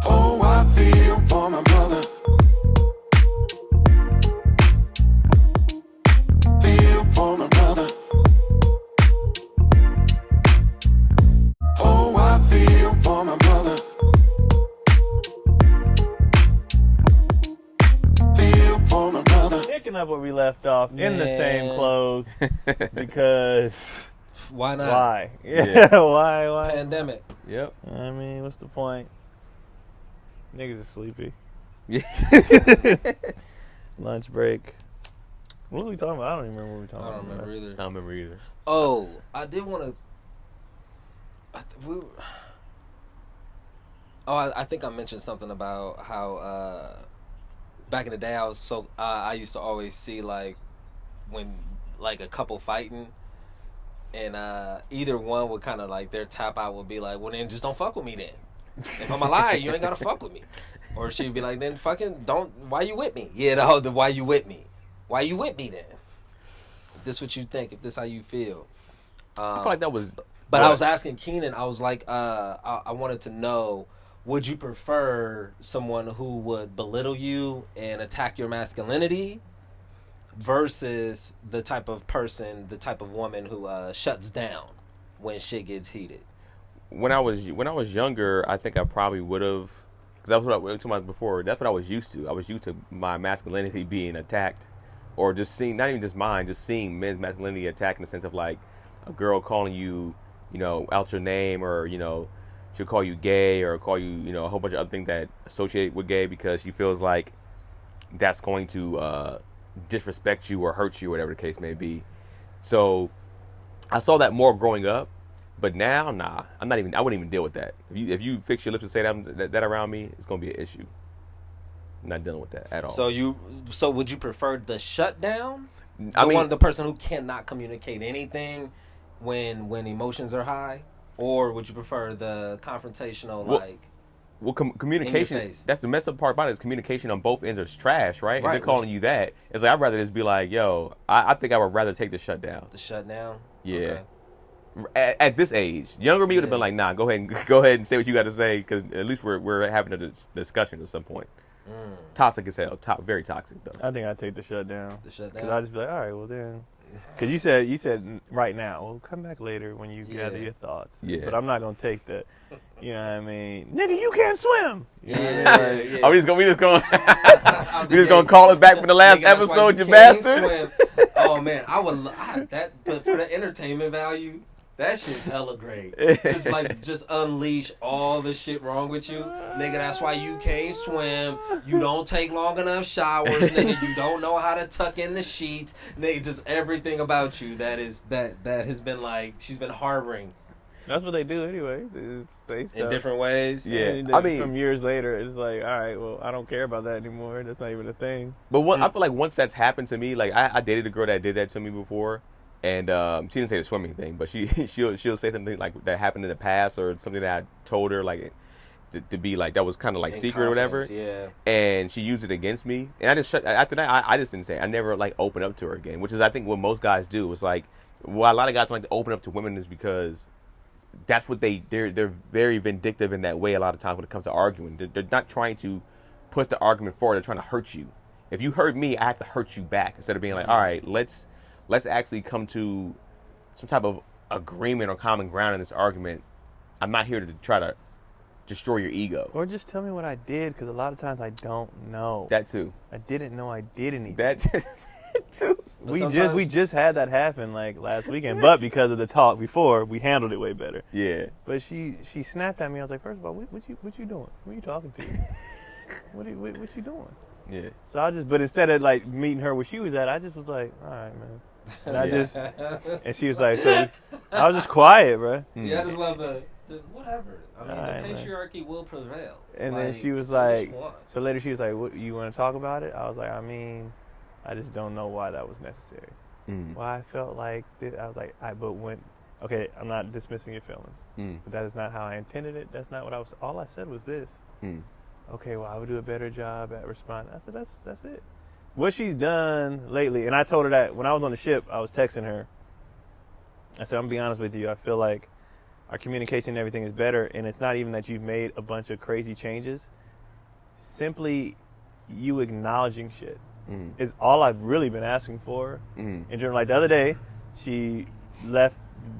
Oh, I feel for my brother. Feel for my brother. Oh, I feel for my brother. Feel for my brother. Picking up where we left off in the same clothes because Why not? why? Yeah. Why? Pandemic. Yep. I mean, what's the point? Niggas are sleepy. Yeah. Lunch break. What were we talking about? I don't even remember what we were talking I about. don't remember either. I don't remember either. Oh, I did want to. I think I mentioned something about how back in the day I used to always see like when like a couple fighting and either one would kind of like their tap out would be like, well then just don't fuck with me then. If I'm a liar, you ain't gotta fuck with me. Or she'd be like, then fucking don't. Why you with me? You know, the why you with me? Why you with me then? If this what you think, if this how you feel. I feel like that was. But I was asking Keenan, I was like, I wanted to know, would you prefer someone who would belittle you and attack your masculinity versus the type of person, the type of woman who shuts down when shit gets heated? When I was younger, I think I probably would have, because that was what I was talking about before. That's what I was used to. I was used to my masculinity being attacked, or just seeing, not even just mine, just seeing men's masculinity attacked in the sense of like a girl calling you, out your name, or she'll call you gay, or call you, a whole bunch of other things that associate with gay because she feels like that's going to disrespect you or hurt you, whatever the case may be. So I saw that more growing up. But now, nah, I wouldn't even deal with that. If you fix your lips and say that around me, it's gonna be an issue. I'm not dealing with that at all. So would you prefer the shutdown? The person who cannot communicate anything when emotions are high, or would you prefer the confrontational communication. That's the messed up part about it. Is communication on both ends is trash, right? If they're calling you that, it's like I'd rather just be like, yo, I think I would rather take the shutdown. The shutdown. Yeah. Okay. At this age, younger me would have been like, nah, go ahead and say what you got to say, because at least we're having a discussion at some point. Toxic as hell, very toxic though. I think I'd take the shutdown. The shutdown. Because I'd just be like, all right, well then. Because you said right now. Well, come back later when you gather your thoughts. Yeah. But I'm not gonna take the, you know what I mean? Nigga, you can't swim. You know Yeah. what I mean? Oh, we just gonna call it back from the last episode, you bastard. Swim. Oh man, I would that, but for the entertainment value. That shit's hella great. Just unleash all the shit wrong with you. Nigga, that's why you can't swim. You don't take long enough showers, nigga. You don't know how to tuck in the sheets. Nigga, just everything about you that has been like, she's been harboring. That's what they do anyway. They just say stuff. In different ways. Yeah. And I mean, from years later, it's like, all right, well, I don't care about that anymore. That's not even a thing. But I feel like once that's happened to me, like I dated a girl that did that to me before. And she didn't say the swimming thing, but she'll say something like that happened in the past, or something that I told her like to be like that was kind of like secret or whatever. Yeah. And she used it against me, and I just after that I just didn't say it. I never like opened up to her again, which is I think what most guys do. It's like a lot of guys like to open up to women is because that's what they're very vindictive in that way. A lot of times when it comes to arguing, they're not trying to push the argument forward. They're trying to hurt you. If you hurt me, I have to hurt you back instead of being like, all right, let's actually come to some type of agreement or common ground in this argument. I'm not here to try to destroy your ego. Or just tell me what I did, because a lot of times I don't know. That too. I didn't know I did anything. That too. We just had that happen like last weekend, but because of the talk before, we handled it way better. Yeah. But she snapped at me. I was like, first of all, what you doing? Who are you talking to? what you doing? Yeah. So but instead of like meeting her where she was at, I just was like, all right, man. And and she was like, so I was just quiet, bro. Yeah, I just love the whatever. I mean, right, the patriarchy will prevail. And then she was like, so later she was like, what, you want to talk about it? I was like, I mean, I just don't know why that was necessary. Why I felt like I was like, okay, I'm not dismissing your feelings, but that is not how I intended it. That's not what all I said was this. Okay, well, I would do a better job at responding. I said, that's it. what she's done lately, and I told her that when I was on the ship, I was texting her. I said, I'm gonna be honest with you. I feel like our communication and everything is better, and it's not even that you've made a bunch of crazy changes. Simply, you acknowledging shit is all I've really been asking for. In general, like the other day, she left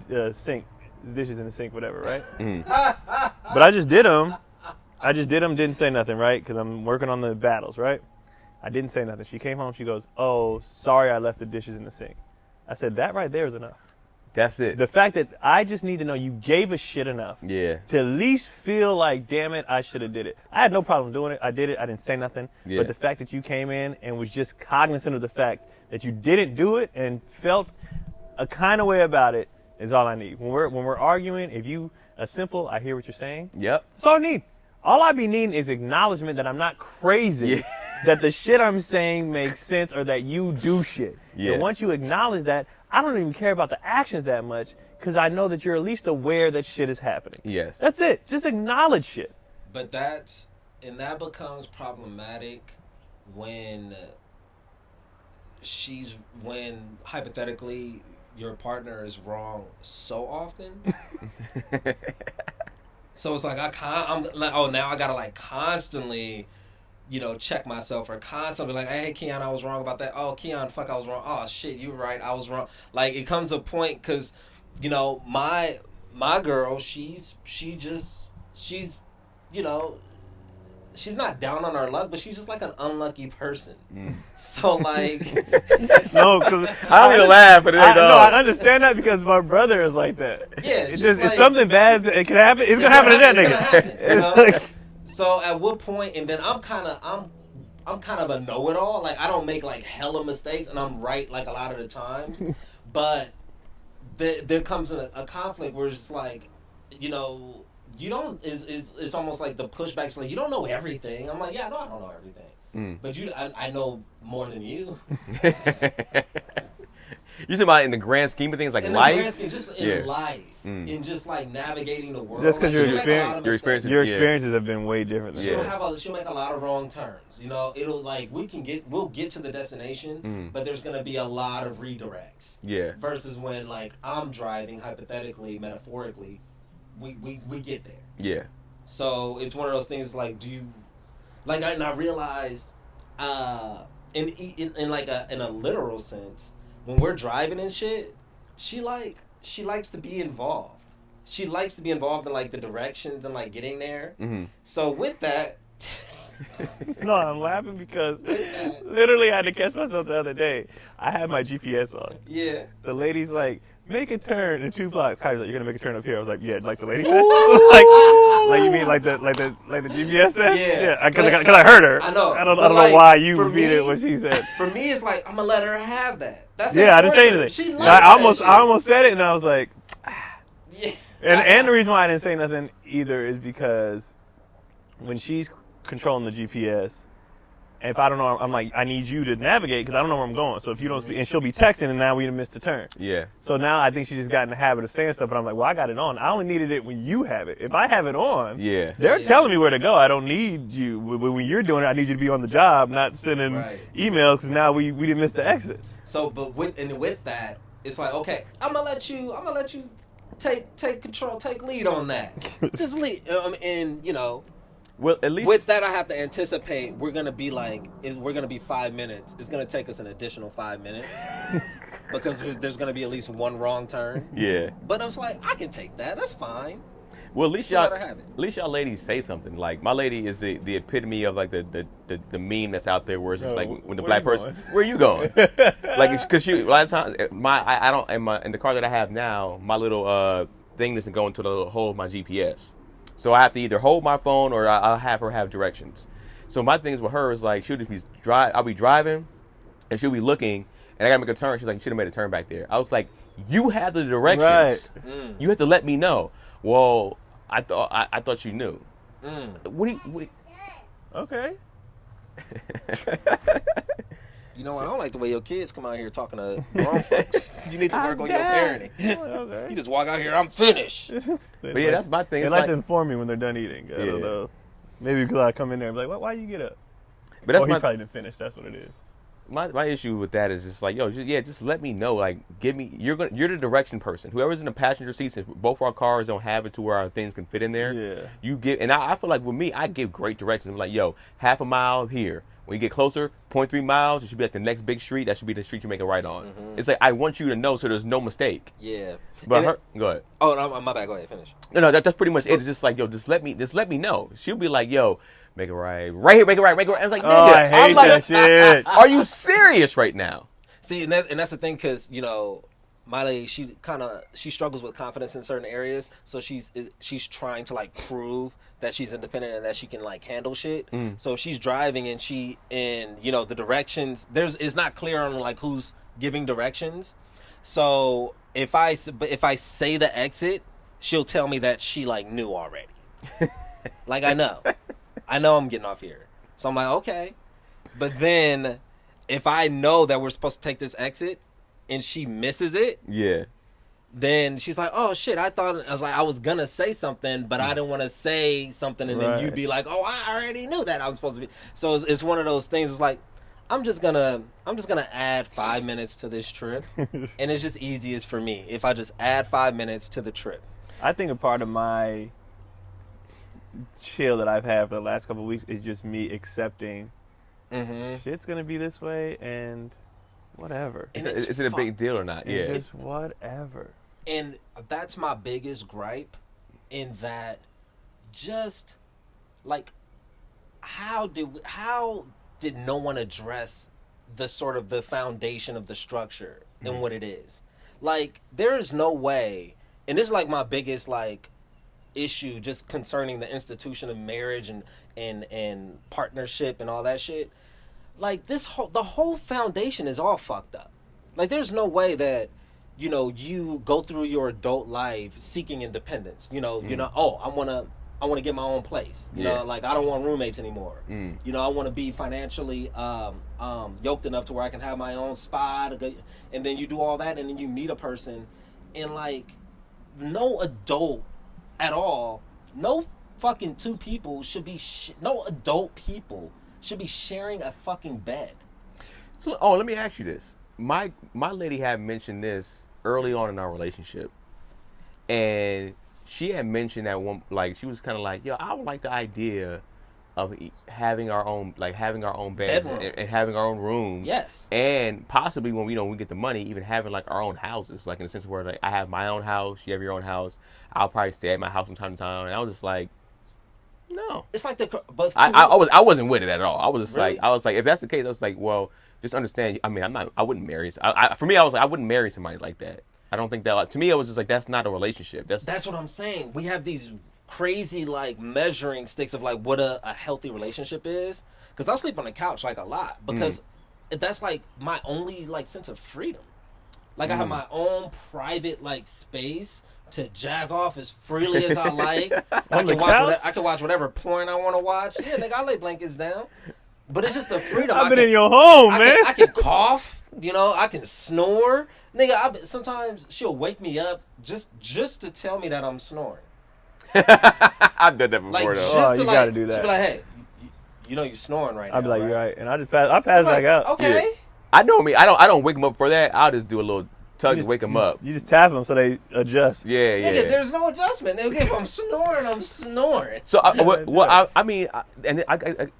the dishes in the sink, whatever, right? But I just did them. Didn't say nothing, right? Because I'm working on the battles, right? I didn't say nothing. She came home, she goes, oh, sorry I left the dishes in the sink. I said, that right there is enough. That's it. The fact that I just need to know you gave a shit enough to at least feel like, damn it, I should have did it. I had no problem doing it. I did it. I didn't say nothing. Yeah. But the fact that you came in and was just cognizant of the fact that you didn't do it and felt a kind of way about it is all I need. When we're arguing, if you a simple, I hear what you're saying. Yep. That's all I need. All I be needing is acknowledgement that I'm not crazy, that the shit I'm saying makes sense, or that you do shit. Yeah. And once you acknowledge that, I don't even care about the actions that much, because I know that you're at least aware that shit is happening. Yes. That's it. Just acknowledge shit. But that becomes problematic when hypothetically your partner is wrong so often. So it's like I'm like, oh, now I gotta like constantly, check myself, or constantly like, hey, Keon, I was wrong about that. Oh, Keon, fuck, I was wrong. Oh shit, you were right, I was wrong. Like it comes a point, because, my girl, she's she's not down on her luck, but she's just like an unlucky person. So like, no, because I don't even laugh, but I understand that, because my brother is like that. Yeah, it's just like, if something bad, it can happen. It's gonna happen to that nigga. So at what point? And then I'm kind of a know-it-all. Like I don't make like hella mistakes, and I'm right like a lot of the times. But there comes a conflict where it's like, you don't. It's almost like the pushback's like, you don't know everything. I'm like, yeah, no, I don't know everything. But I know more than you. You talking about in the grand scheme of things, like in life? The grand scheme, just in life, in just like navigating the world. That's because like, your experiences have been way different than she'll make a lot of wrong turns. It'll like we'll get to the destination, but there's gonna be a lot of redirects. Yeah. Versus when like I'm driving, hypothetically, metaphorically, we get there. Yeah. So it's one of those things like, do you like? And I realized, in a literal sense, when we're driving and shit, she likes to be involved. She likes to be involved in like the directions and like getting there. So with that, no, I'm laughing because literally I had to catch myself the other day. I had my GPS on. Yeah. The lady's like, make a turn in 2 blocks. Kylie's like, you're gonna make a turn up here. I was like, yeah, like the lady said. like you mean like the GPS said? Yeah. Because I heard her. I know. I don't know why you repeated what she said. For me, it's like I'm gonna let her have that. That's I didn't say anything. She loves I almost said it, and I was like, yeah. And the reason why I didn't say nothing either is because when she's controlling the GPS, and if I don't know, I'm like, I need you to navigate because I don't know where I'm going. So if you don't speak, and she'll be texting, and now we missed a turn. Yeah. So now I think she just got in the habit of saying stuff, but I'm like, well, I got it on. I only needed it when you have it. If I have it on, they're telling me where to go. I don't need you. When you're doing it, I need you to be on the job, not sending emails, because now we didn't miss the exit. So, but with that, it's like, okay, I'm gonna let you take control, take lead on that. Just lead, and well, at least with that, I have to anticipate we're gonna be 5 minutes. It's gonna take us an additional 5 minutes because there's gonna be at least one wrong turn. Yeah. But I was like, I can take that. That's fine. Well, at least y'all ladies say something. Like my lady is the epitome of like the meme that's out there where it's just like when the black person, where are you going? Like because a lot of times I don't in the car that I have now, my little thing doesn't go into the little hole of my GPS. So I have to either hold my phone or I'll have her have directions. So my things with her is like, I'll be driving and she'll be looking and I gotta make a turn. She's like, you should have made a turn back there. I was like, you have the directions. Right. You have to let me know. Well, I thought you knew. What do you okay. You know what? I don't like the way your kids come out here talking to grown folks. You need to work on your parenting. Okay. You just walk out here, I'm finished. But yeah, that's my thing. They like to inform me when they're done eating. I don't know. Maybe because I come in there and be like, why you get up? But that's he probably didn't finish. That's what it is. My issue with that is just like, yo, just let me know. Like, give me. You're the direction person. Whoever's in the passenger seat, since both our cars don't have it to where our things can fit in there. Yeah. You give, and I feel like with me, I give great directions. I'm like, yo, half a mile here. When you get closer, 0.3 miles, it should be like the next big street. That should be the street you make a right on. Mm-hmm. It's like I want you to know so there's no mistake. Yeah. But go ahead. Oh, no, my bad. Go ahead. Finish. No, that's pretty much it. It's just like, yo, just let me know. She'll be like, yo, make it right here, make it right. I was like, nigga, I hate that shit. Are you serious right now? See, and that's the thing, because my lady, she struggles with confidence in certain areas, so she's trying to like prove that she's independent and that she can like handle shit. So if she's driving and the directions, it's not clear on like who's giving directions. So if I say the exit, she'll tell me that she like knew already. Like I know I'm getting off here. So I'm like, okay. But then if I know that we're supposed to take this exit and she misses it, yeah, then she's like, oh shit, I was gonna say something, but I didn't want to say something, and then you'd be like, oh, I already knew that I was supposed to be. So it's one of those things. It's like, I'm just gonna add 5 minutes to this trip, and it's just easiest for me if I just add 5 minutes to the trip. I think a part of my chill that I've had for the last couple of weeks is just me accepting shit's gonna be this way and whatever. And is it a big deal or not? It's just whatever. And that's my biggest gripe, in that, just like, how did no one address the sort of the foundation of the structure and what it is? Like, there is no way, and this is like my biggest like issue just concerning the institution of marriage and partnership and all that shit. Like, the whole foundation is all fucked up. Like, there's no way that you go through your adult life seeking independence. Oh, I want to get my own place. Like, I don't want roommates anymore. I want to be financially yoked enough to where I can have my own spot. And then you do all that, and then you meet a person, and like, no adult at all, no fucking two people should be no adult people should be sharing a fucking bed. So, let me ask you this. My lady had mentioned this early on in our relationship, and she had mentioned that one, like, she was kind of like, yo, I would like the idea of having our own beds and having our own rooms. Yes. And possibly when we get the money, even having like our own houses, like in the sense where like I have my own house, you have your own house. I'll probably stay at my house from time to time. And I was just like, no. It's like I wasn't with it at all. I was just really? like, if that's the case, I was like, well, just understand. I mean, I wouldn't marry. For me, I was like, I wouldn't marry somebody like that. I don't think that. Like, to me, it was just like, that's not a relationship. That's what I'm saying. We have these crazy like measuring sticks of like what a healthy relationship is. Because I sleep on the couch like a lot, because that's like my only like sense of freedom. Like I have my own private like space to jack off as freely as I like. I can watch whatever porn I want to watch. Yeah, nigga, I lay blankets down. But it's just the freedom. I've been in your home, man. I can cough. I can snore. Nigga, sometimes she'll wake me up just to tell me that I'm snoring. I've done that before, like, though. You gotta do that. She'll be like, hey, you're snoring right now. I'd be like, right? you're right. And I pass back out. Okay. Yeah. I know me. I don't wake them up for that. I'll just do a little tug to wake them up. You just tap them so they adjust. Yeah. Nigga, there's no adjustment. Nigga, if I'm snoring, I'm snoring. So, I mean,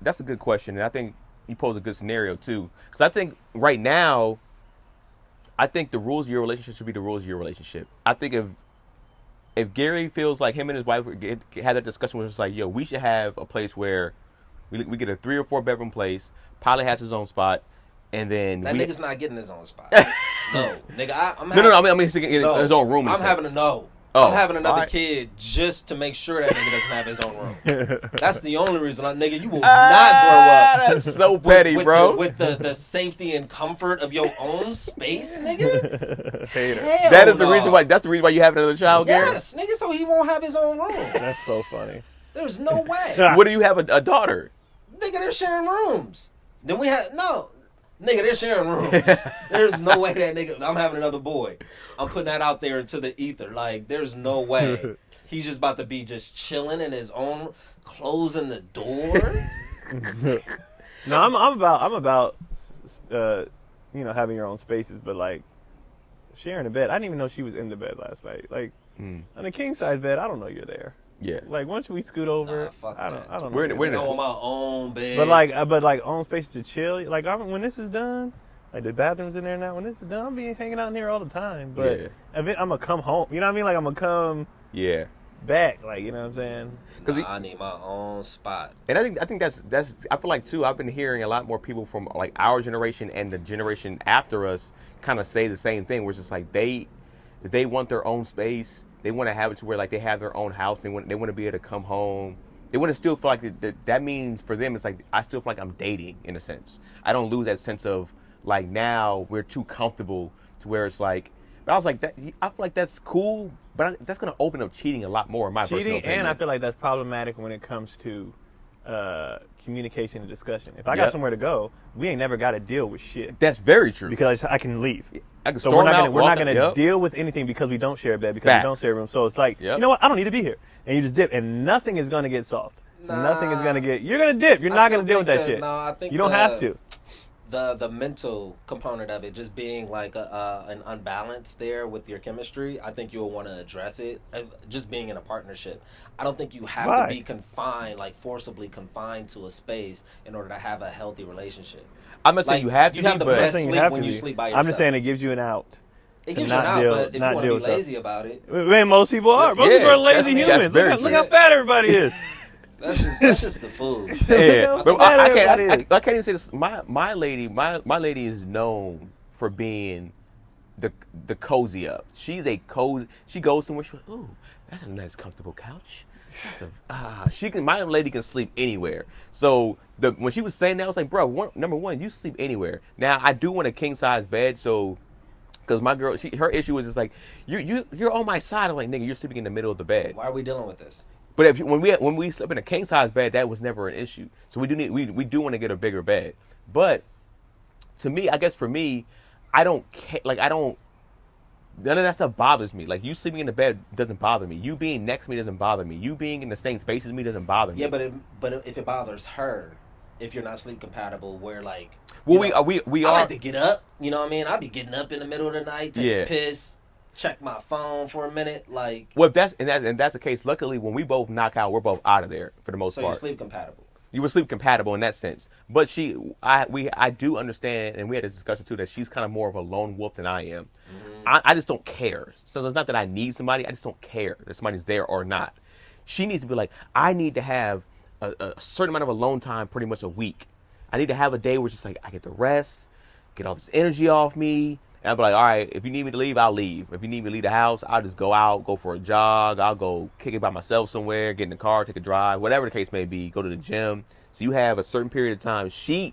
that's a good question, and I think you pose a good scenario too. Because I think right now, the rules of your relationship should be the rules of your relationship. I think if Gary feels like him and his wife had that discussion where it's like, yo, we should have a place where we get a 3 or 4 bedroom place. Pilot has his own spot, and then nigga's not getting his own spot. No, nigga, I mean, his own room. I'm having another kid just to make sure that nigga doesn't have his own room. That's the only reason, nigga. You will not grow up. That's so petty, bro. With the safety and comfort of your own space, nigga. Hater. That is the reason why. That's the reason why you have another child, Gary. Yes, nigga. So he won't have his own room. That's so funny. There's no way. What do you have a daughter? Nigga, they're sharing rooms. Then we have no. Nigga, they're sharing rooms. There's no way that nigga. I'm having another boy. I'm putting that out there into the ether. Like, there's no way. He's just about to be just chilling in his own, closing the door. No, I'm about having your own spaces, but like sharing a bed. I didn't even know she was in the bed last night. Like on a king size bed, I don't know you're there. Yeah. Like once we scoot over, fuck I that. don't know. We're in I want my own bed. But like own space to chill. Like when this is done, like the bathroom's in there now. When this is done, I'll be hanging out in here all the time. But I'm gonna come home. You know what I mean? Like I'm gonna come. Yeah. Back, like, you know what I'm saying? Because I need my own spot. And I think that's I feel like too. I've been hearing a lot more people from like our generation and the generation after us kind of say the same thing. Which is like they want their own space. They want to have it to where like they have their own house. They want to be able to come home. They want to still feel like that means for them it's like I still feel like I'm dating in a sense. I don't lose that sense of like now we're too comfortable to where it's like. But I was like that. I feel like that's cool, but that's going to open up cheating a lot more in my personal opinion. And I feel like that's problematic when it comes to communication and discussion. If I got somewhere to go, we ain't never got to deal with shit. That's very true. Because I can leave. I can storm out. We're not going to deal with anything because we don't share a bed, because we don't share a room. So it's like, you know what? I don't need to be here. And you just dip, and nothing is going to get solved. Nothing is going to get. You're going to dip. You're not going to deal with that shit. No, I think you don't have to. The mental component of it, just being like an unbalance there with your chemistry, I think you'll want to address it. Just being in a partnership, I don't think you have to be confined, like forcibly confined to a space in order to have a healthy relationship. I'm not saying you have to. You have the best sleep when you sleep by yourself. I'm just saying it gives you an out. It gives you an out, but if you want to be lazy about it, man, most people are. Most people are lazy humans. Look how fat everybody is. That's just the food. Yeah, but I can't even say this. My lady is known for being the cozy up. She's a cozy. She goes somewhere. She's like, ooh, that's a nice, comfortable couch. My lady can sleep anywhere. So when she was saying that, I was like, bro, number one, you sleep anywhere. Now I do want a king size bed, so. Because my girl, her issue was just like, you're on my side. I'm like, nigga, you're sleeping in the middle of the bed. Why are we dealing with this? But when we slept in a king size bed, that was never an issue. So we do want to get a bigger bed. But to me, I guess for me, I don't care. Like none of that stuff bothers me. Like you sleeping in the bed doesn't bother me. You being next to me doesn't bother me. You being in the same space as me doesn't bother me. Yeah, but if it bothers her, if you're not sleep compatible, where like. Well, I like to get up. You know what I mean? I'll be getting up in the middle of the night, take a piss, check my phone for a minute, like. Well, if that's the case. Luckily, when we both knock out, we're both out of there for the most part. So you're sleep compatible. You were sleep compatible in that sense, but I do understand, and we had a discussion too that she's kind of more of a lone wolf than I am. Mm-hmm. I just don't care. So it's not that I need somebody. I just don't care that somebody's there or not. She needs to be like, I need to have a certain amount of alone time, pretty much a week. I need to have a day where it's just like I get to rest, get all this energy off me. And I'll be like, all right, if you need me to leave, I'll leave. If you need me to leave the house, I'll just go out, go for a jog. I'll go kick it by myself somewhere, get in the car, take a drive, whatever the case may be, go to the gym. So you have a certain period of time. She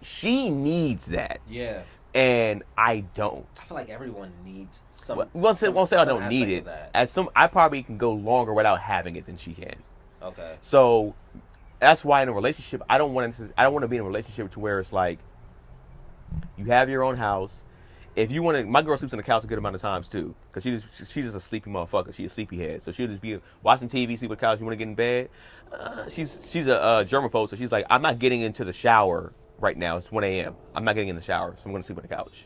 needs that. Yeah. And I don't. I feel like everyone needs some. Won't say I don't need it. I probably can go longer without having it than she can. Okay. So that's why in a relationship, I don't want to be in a relationship to where it's like you have your own house. If you want to, my girl sleeps on the couch a good amount of times too, because she's just a sleepy motherfucker. She's a sleepyhead, so she'll just be watching TV, sleep on the couch. You want to get in bed? She's a germaphobe, so she's like, I'm not getting into the shower right now. It's 1 a.m. I'm not getting in the shower, so I'm gonna sleep on the couch.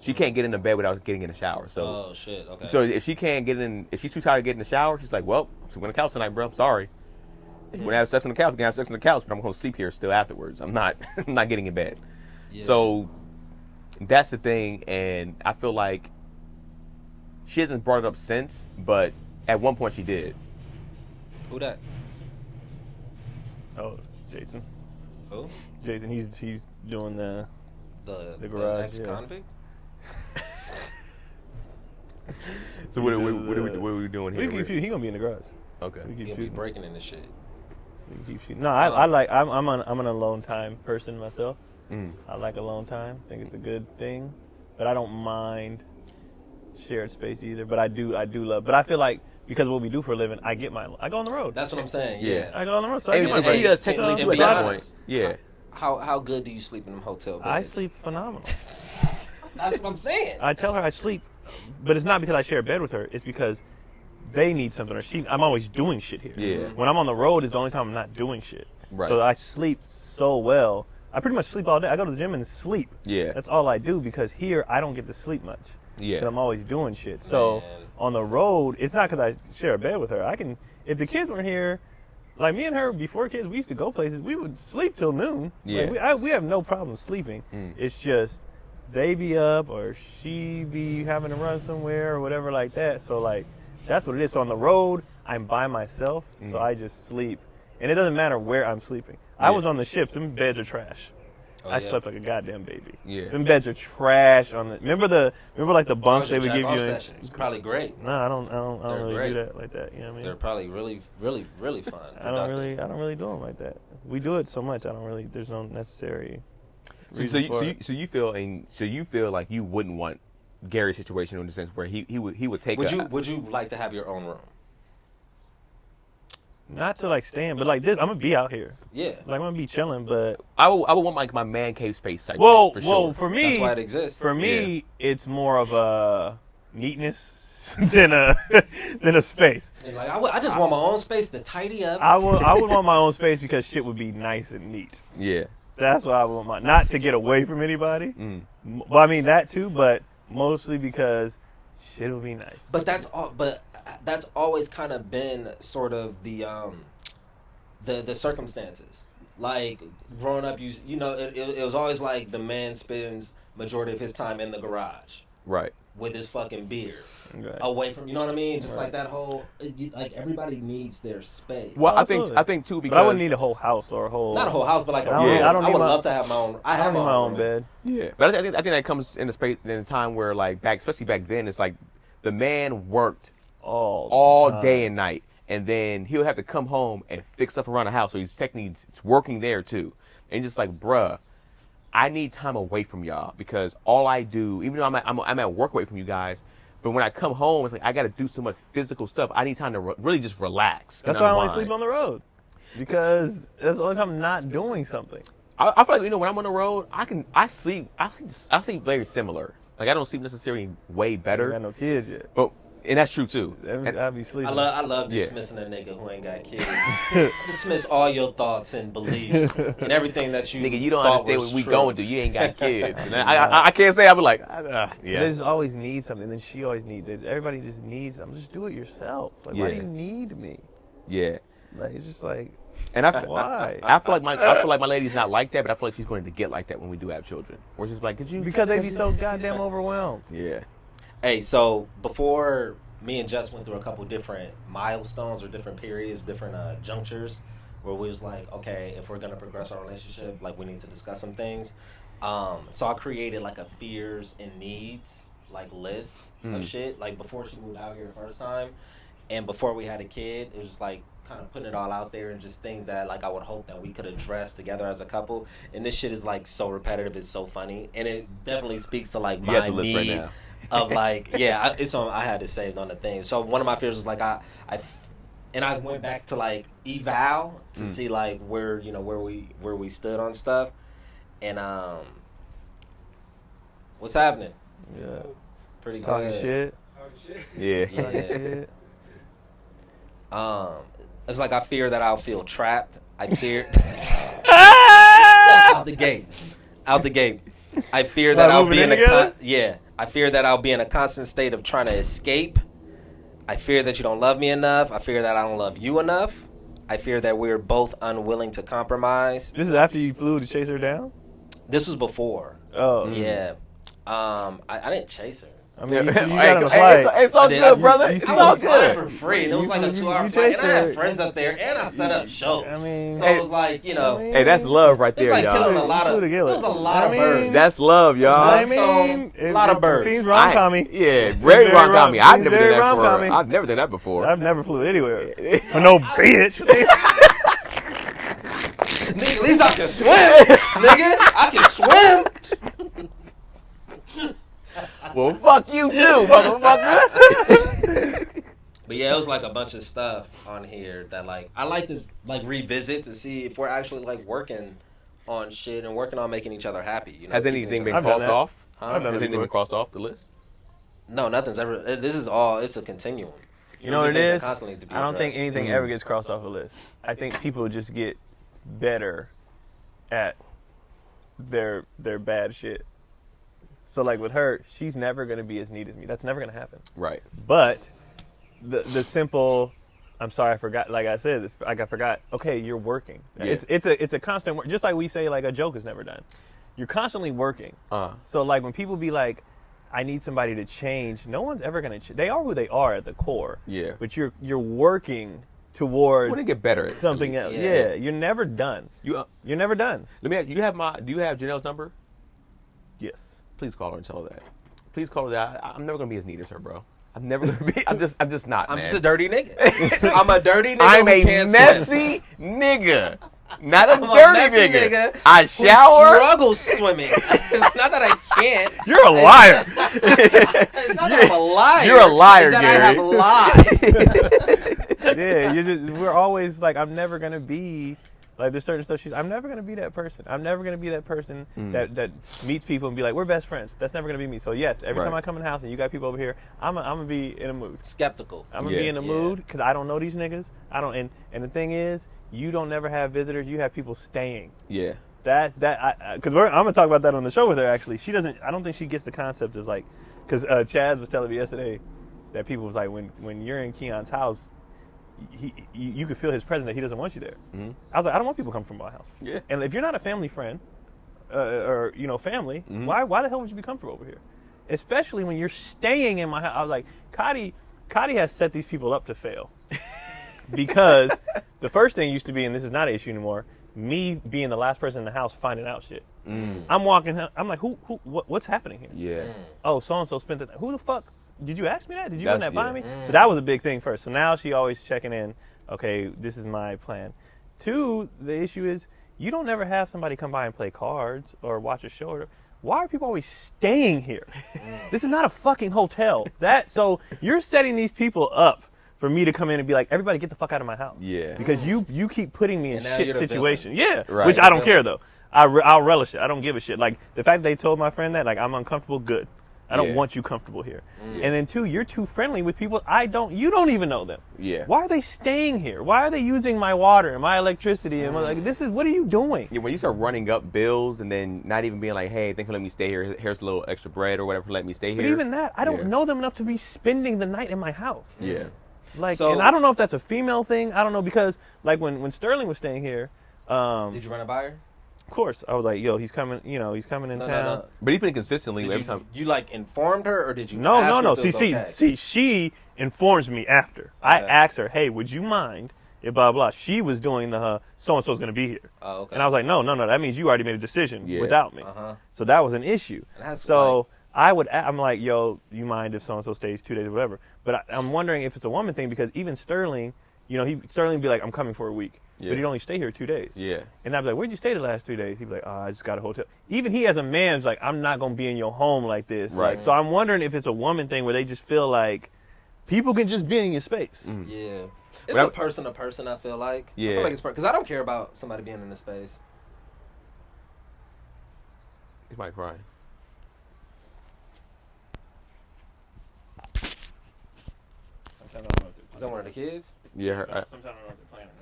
She can't get in the bed without getting in the shower. So oh shit, okay. So if she can't get in, if she's too tired to get in the shower, she's like, well, I'm sleeping on the couch tonight, bro. I'm sorry. If you want to have sex on the couch, we can have sex on the couch, but I'm going to sleep here still afterwards. I'm not getting in bed. Yeah. So that's the thing, and I feel like she hasn't brought it up since, but at one point she did. Who that? Oh, Jason. Who? Jason. He's doing the garage. The ex-convict? So what are we doing here? He gonna be in the garage. Okay. He'll be breaking in the shit. No, I'm an alone time person myself. I like alone time. I think it's a good thing, but I don't mind shared space either. But I do love. But I feel like because of what we do for a living, I go on the road. That's what I'm saying. Yeah. I go on the road. So she does technically to a certain point. Yeah. How good do you sleep in them hotel beds? I sleep phenomenal. That's what I'm saying. I tell her I sleep, but it's not because I share a bed with her. It's because they need something, or I'm always doing shit here. Yeah. When I'm on the road, is the only time I'm not doing shit. Right. So I sleep so well. I pretty much sleep all day. I go to the gym and sleep. Yeah. That's all I do because here I don't get to sleep much. Yeah. 'Cause I'm always doing shit. So on the road, it's not because I share a bed with her. If the kids weren't here, like me and her before kids, we used to go places. We would sleep till noon. Yeah. Like we have no problem sleeping. It's just they be up or she be having to run somewhere or whatever like that. So like that's what it is. So on the road, I'm by myself, so I just sleep, and it doesn't matter where I'm sleeping. I was on the ships. Them beds are trash. I slept like a goddamn baby. Yeah. Them beds are trash. Remember like the bunks they would give you. It's probably great. No, I don't really great. do that like that. You know what I mean? They're probably really, really, really fun. I don't really do them like that. We do it so much. There's no necessary. So you feel like you wouldn't want Gary's situation in the sense where he would take. Would you like to have your own room? Not to like stand, but like this, I'm gonna be out here. Yeah. Like I'm gonna be chilling, but I would want like my man cave space type. well, thing, for sure. for me, that's why it exists. For me, it's more of a neatness than a space. Like I just want my own space to tidy up. I would want my own space because shit would be nice and neat. Yeah. That's why I want not to get away from anybody. Well, I mean that too, but mostly because shit will be nice. But that's all. But that's always kind of been sort of the circumstances. Like growing up, you know, it was always like the man spends majority of his time in the garage, right, with his fucking beer, right. Away from, you know what I mean? Just like that whole, like everybody needs their space. Well, I think too, because but I wouldn't need a whole house or a whole. Not a whole house, but like I would love to have my own. I have my own bed. Yeah, but I think that comes in a space in a time where especially back then, it's like the man worked all day and night, and then he'll have to come home and fix stuff around the house. So he's technically working there too, and just like, bruh, I need time away from y'all because all I do, even though I'm at work away from you guys, but when I come home, it's like I got to do so much physical stuff. I need time to really just relax. That's why I only sleep on the road, because that's the only time I'm not doing something. I feel like when I'm on the road, I sleep very similar. Like I don't sleep necessarily way better. I got no kids yet. But and that's true too. I'll be sleeping. I love dismissing a nigga who ain't got kids. Dismiss all your thoughts and beliefs and everything that you. Nigga, you don't understand what we going through. You ain't got kids. And I can't say I be like, yeah. They just always need something. Then she always needs it. Everybody just needs something. Just do it yourself. Like, why do you need me? Yeah. Like it's just like. And why? I feel like my lady's not like that, but I feel like she's going to get like that when we do have children. Where she's like, could you? Because they be so goddamn overwhelmed. Yeah. Hey, so before me and Jess went through a couple different milestones or different periods, different junctures, where we was like, okay, if we're gonna progress our relationship, like we need to discuss some things. So I created like a fears and needs like list of shit. Like before she moved out here the first time, and before we had a kid, it was just like kind of putting it all out there and just things that like I would hope that we could address together as a couple. And this shit is like so repetitive, it's so funny, and it definitely speaks to like my need. Right now. Of like, yeah, it's on. I had it saved on the thing. So one of my fears was like I went back to like eval to see like where we stood on stuff, and what's happening? Yeah, pretty talking good. Shit. Yeah. Shit. It's like I fear that I'll feel trapped. I fear out the gate. I fear that I'll be I fear that I'll be in a constant state of trying to escape. I fear that you don't love me enough. I fear that I don't love you enough. I fear that we're both unwilling to compromise. This is after you flew to chase her down? This was before. Oh. Yeah. I didn't chase her. I mean, you got on a flight. It's all good, brother. It's all good. For free. And it was like a 2-hour flight. And I had friends up there, and I set up shows. I mean, so it was like, Hey, that's love right there, y'all. It's like killing a lot of. It was a lot of birds. That's love, y'all. I mean, a lot of birds. Seems rom-commy. Yeah, very rom-commy. I've never done that before. I've never done that before. I've never flew anywhere for no bitch. Nigga, at least I can swim. Nigga, I can swim. Well, fuck you too, motherfucker. But yeah, it was like a bunch of stuff on here that like I like to like revisit to see if we're actually like working on shit and working on making each other happy. You know, has anything been I've done crossed that. off? I've done Has it anything been before. crossed off the list? No, nothing's ever. This is all. It's a continuum. You know what it is? Constantly need to be I don't think addressed. anything ever gets crossed off a list. I think people just get better at their bad shit. So like with her, she's never gonna be as neat as me. That's never gonna happen. Right. But the simple, I'm sorry, I forgot. Like I said, I forgot. Okay, you're working. Yeah. It's a constant work. Just like we say, like a joke is never done. You're constantly working. So like when people be like, I need somebody to change. No one's ever gonna. They are who they are at the core. Yeah. But you're working towards. Want to get better at something else. Yeah. You're never done. You're never done. Let me ask, do you have Janelle's number? Yes. Please call her and tell her that. Please call her that. I'm never gonna be as neat as her, bro. I'm never gonna be. I'm just not. I'm man. just a dirty nigga. I'm a dirty nigga. I'm who a can't messy nigga. Not a I'm dirty a messy nigga. I shower. Who struggles swimming. It's not that I can't. You're a liar. It's not that I'm a liar. You're a liar, it's that Gary. I have lied. Yeah, we're always like, I'm never gonna be like, there's certain stuff I'm never gonna be that person. I'm never gonna be that person that meets people and be like, we're best friends. That's never gonna be me. So yes, every time I come in the house and you got people over here, I'm gonna be in a mood. Skeptical. I'm gonna be in a mood because I don't know these niggas. I don't, and the thing is, you don't never have visitors. You have people staying. Yeah. Because I'm gonna talk about that on the show with her. Actually, she doesn't. I don't think she gets the concept of like, because Chaz was telling me yesterday that people was like, when you're in Keon's house, you could feel his presence that he doesn't want you there. Mm-hmm. I was like, I don't want people coming from my house. Yeah. And if you're not a family friend, or family, why the hell would you be comfortable over here? Especially when you're staying in my house. I was like, Kadi has set these people up to fail. Because the first thing used to be, and this is not an issue anymore, me being the last person in the house finding out shit. I'm walking, I'm like, what's happening here? Yeah. Oh, so-and-so spent the, who the fuck, did you ask me that? Did you run that by me? So that was a big thing first. So now she always checking in, okay, this is my plan. 2, the issue is, you don't ever have somebody come by and play cards or watch a show. Why are people always staying here? This is not a fucking hotel. So you're setting these people up for me to come in and be like, everybody get the fuck out of my house. Yeah. Because you keep putting me in shit situations. Yeah. Right. Which I don't care though. I'll relish it. I don't give a shit. Like the fact that they told my friend that, like, I'm uncomfortable, good. I don't want you comfortable here. And then 2, you're too friendly with people you don't even know them. Yeah. Why are they staying here? Why are they using my water and my electricity? And like, what are you doing? Yeah, when you start running up bills and then not even being like, hey, thanks for letting me stay here. Here's a little extra bread or whatever for letting me stay here. But even that, I don't know them enough to be spending the night in my house. Yeah. Like, and I don't know if that's a female thing. I don't know, because like when Sterling was staying here, did you run it by her? Of course, I was like, yo, he's coming. He's coming in town. No. But he's been consistently every time. You like informed her, or did you? No. Ask her if it was okay? See, she informs me after. Okay. I asked her, hey, would you mind? Blah blah. She was doing the so and so's going to be here. Oh, okay. And I was like, no. That means you already made a decision without me. So that was an issue. So I'm like, yo, you mind if so and so stays 2 days or whatever? But I'm wondering if it's a woman thing, because even Sterling, Sterling be like, I'm coming for a week. Yeah. But he'd only stay here 2 days. Yeah. And I'd be like, where'd you stay the last 3 days? He'd be like, I just got a hotel. Even he as a man is like, I'm not going to be in your home like this. Right. Like, so I'm wondering if it's a woman thing where they just feel like people can just be in your space. Yeah. It's a person to person, I feel like. Yeah. I feel like it's because I don't care about somebody being in the space. He might cry. Is that one of the kids? Yeah. Sometimes I don't know if they're playing or not.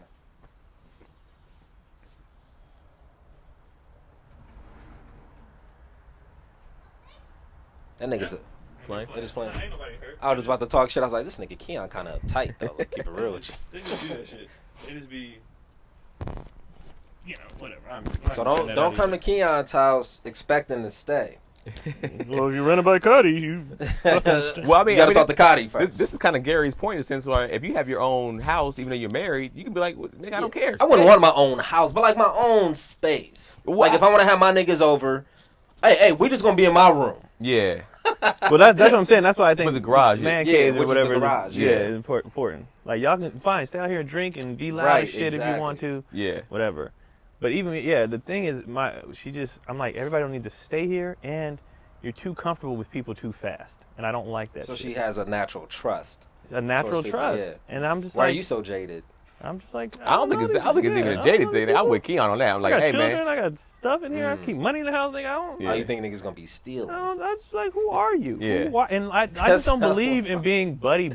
That nigga's playing. They just playing. I was just about to talk shit. I was like, this nigga Keon kind of tight though. Like, keep it real with you. They just do that shit. They just be, whatever. So don't come to Keon's house expecting to stay. Well, if you run it by Cuddy, you. Well, I mean, you gotta talk to Cuddy first. This is kind of Gary's point in the sense where if you have your own house, even though you're married, you can be like, well, nigga, I don't care. I wouldn't want my own house, but like my own space. Wow. Like if I want to have my niggas over, hey, we just gonna be in my room. Yeah. Well, that's what I'm saying. That's why I think with the garage, man cave or whatever. Is the garage, is important. Like y'all can stay out here and drink and be loud as shit if you want to. Yeah. Whatever. But even the thing is, I'm like, everybody don't need to stay here, and you're too comfortable with people too fast, and I don't like that. So shit. She has a natural trust. A natural trust, yeah. and I'm just Why like, are you so jaded? I'm just like, I don't think it's even a jaded thing. I'm with Keon on that. I'm like, I got hey children, man, I got stuff in here. I keep money in the house. Like, I don't. Yeah. Oh, you think niggas gonna be stealing? That's like, who are you? Yeah. Who are, and I just don't believe in being buddy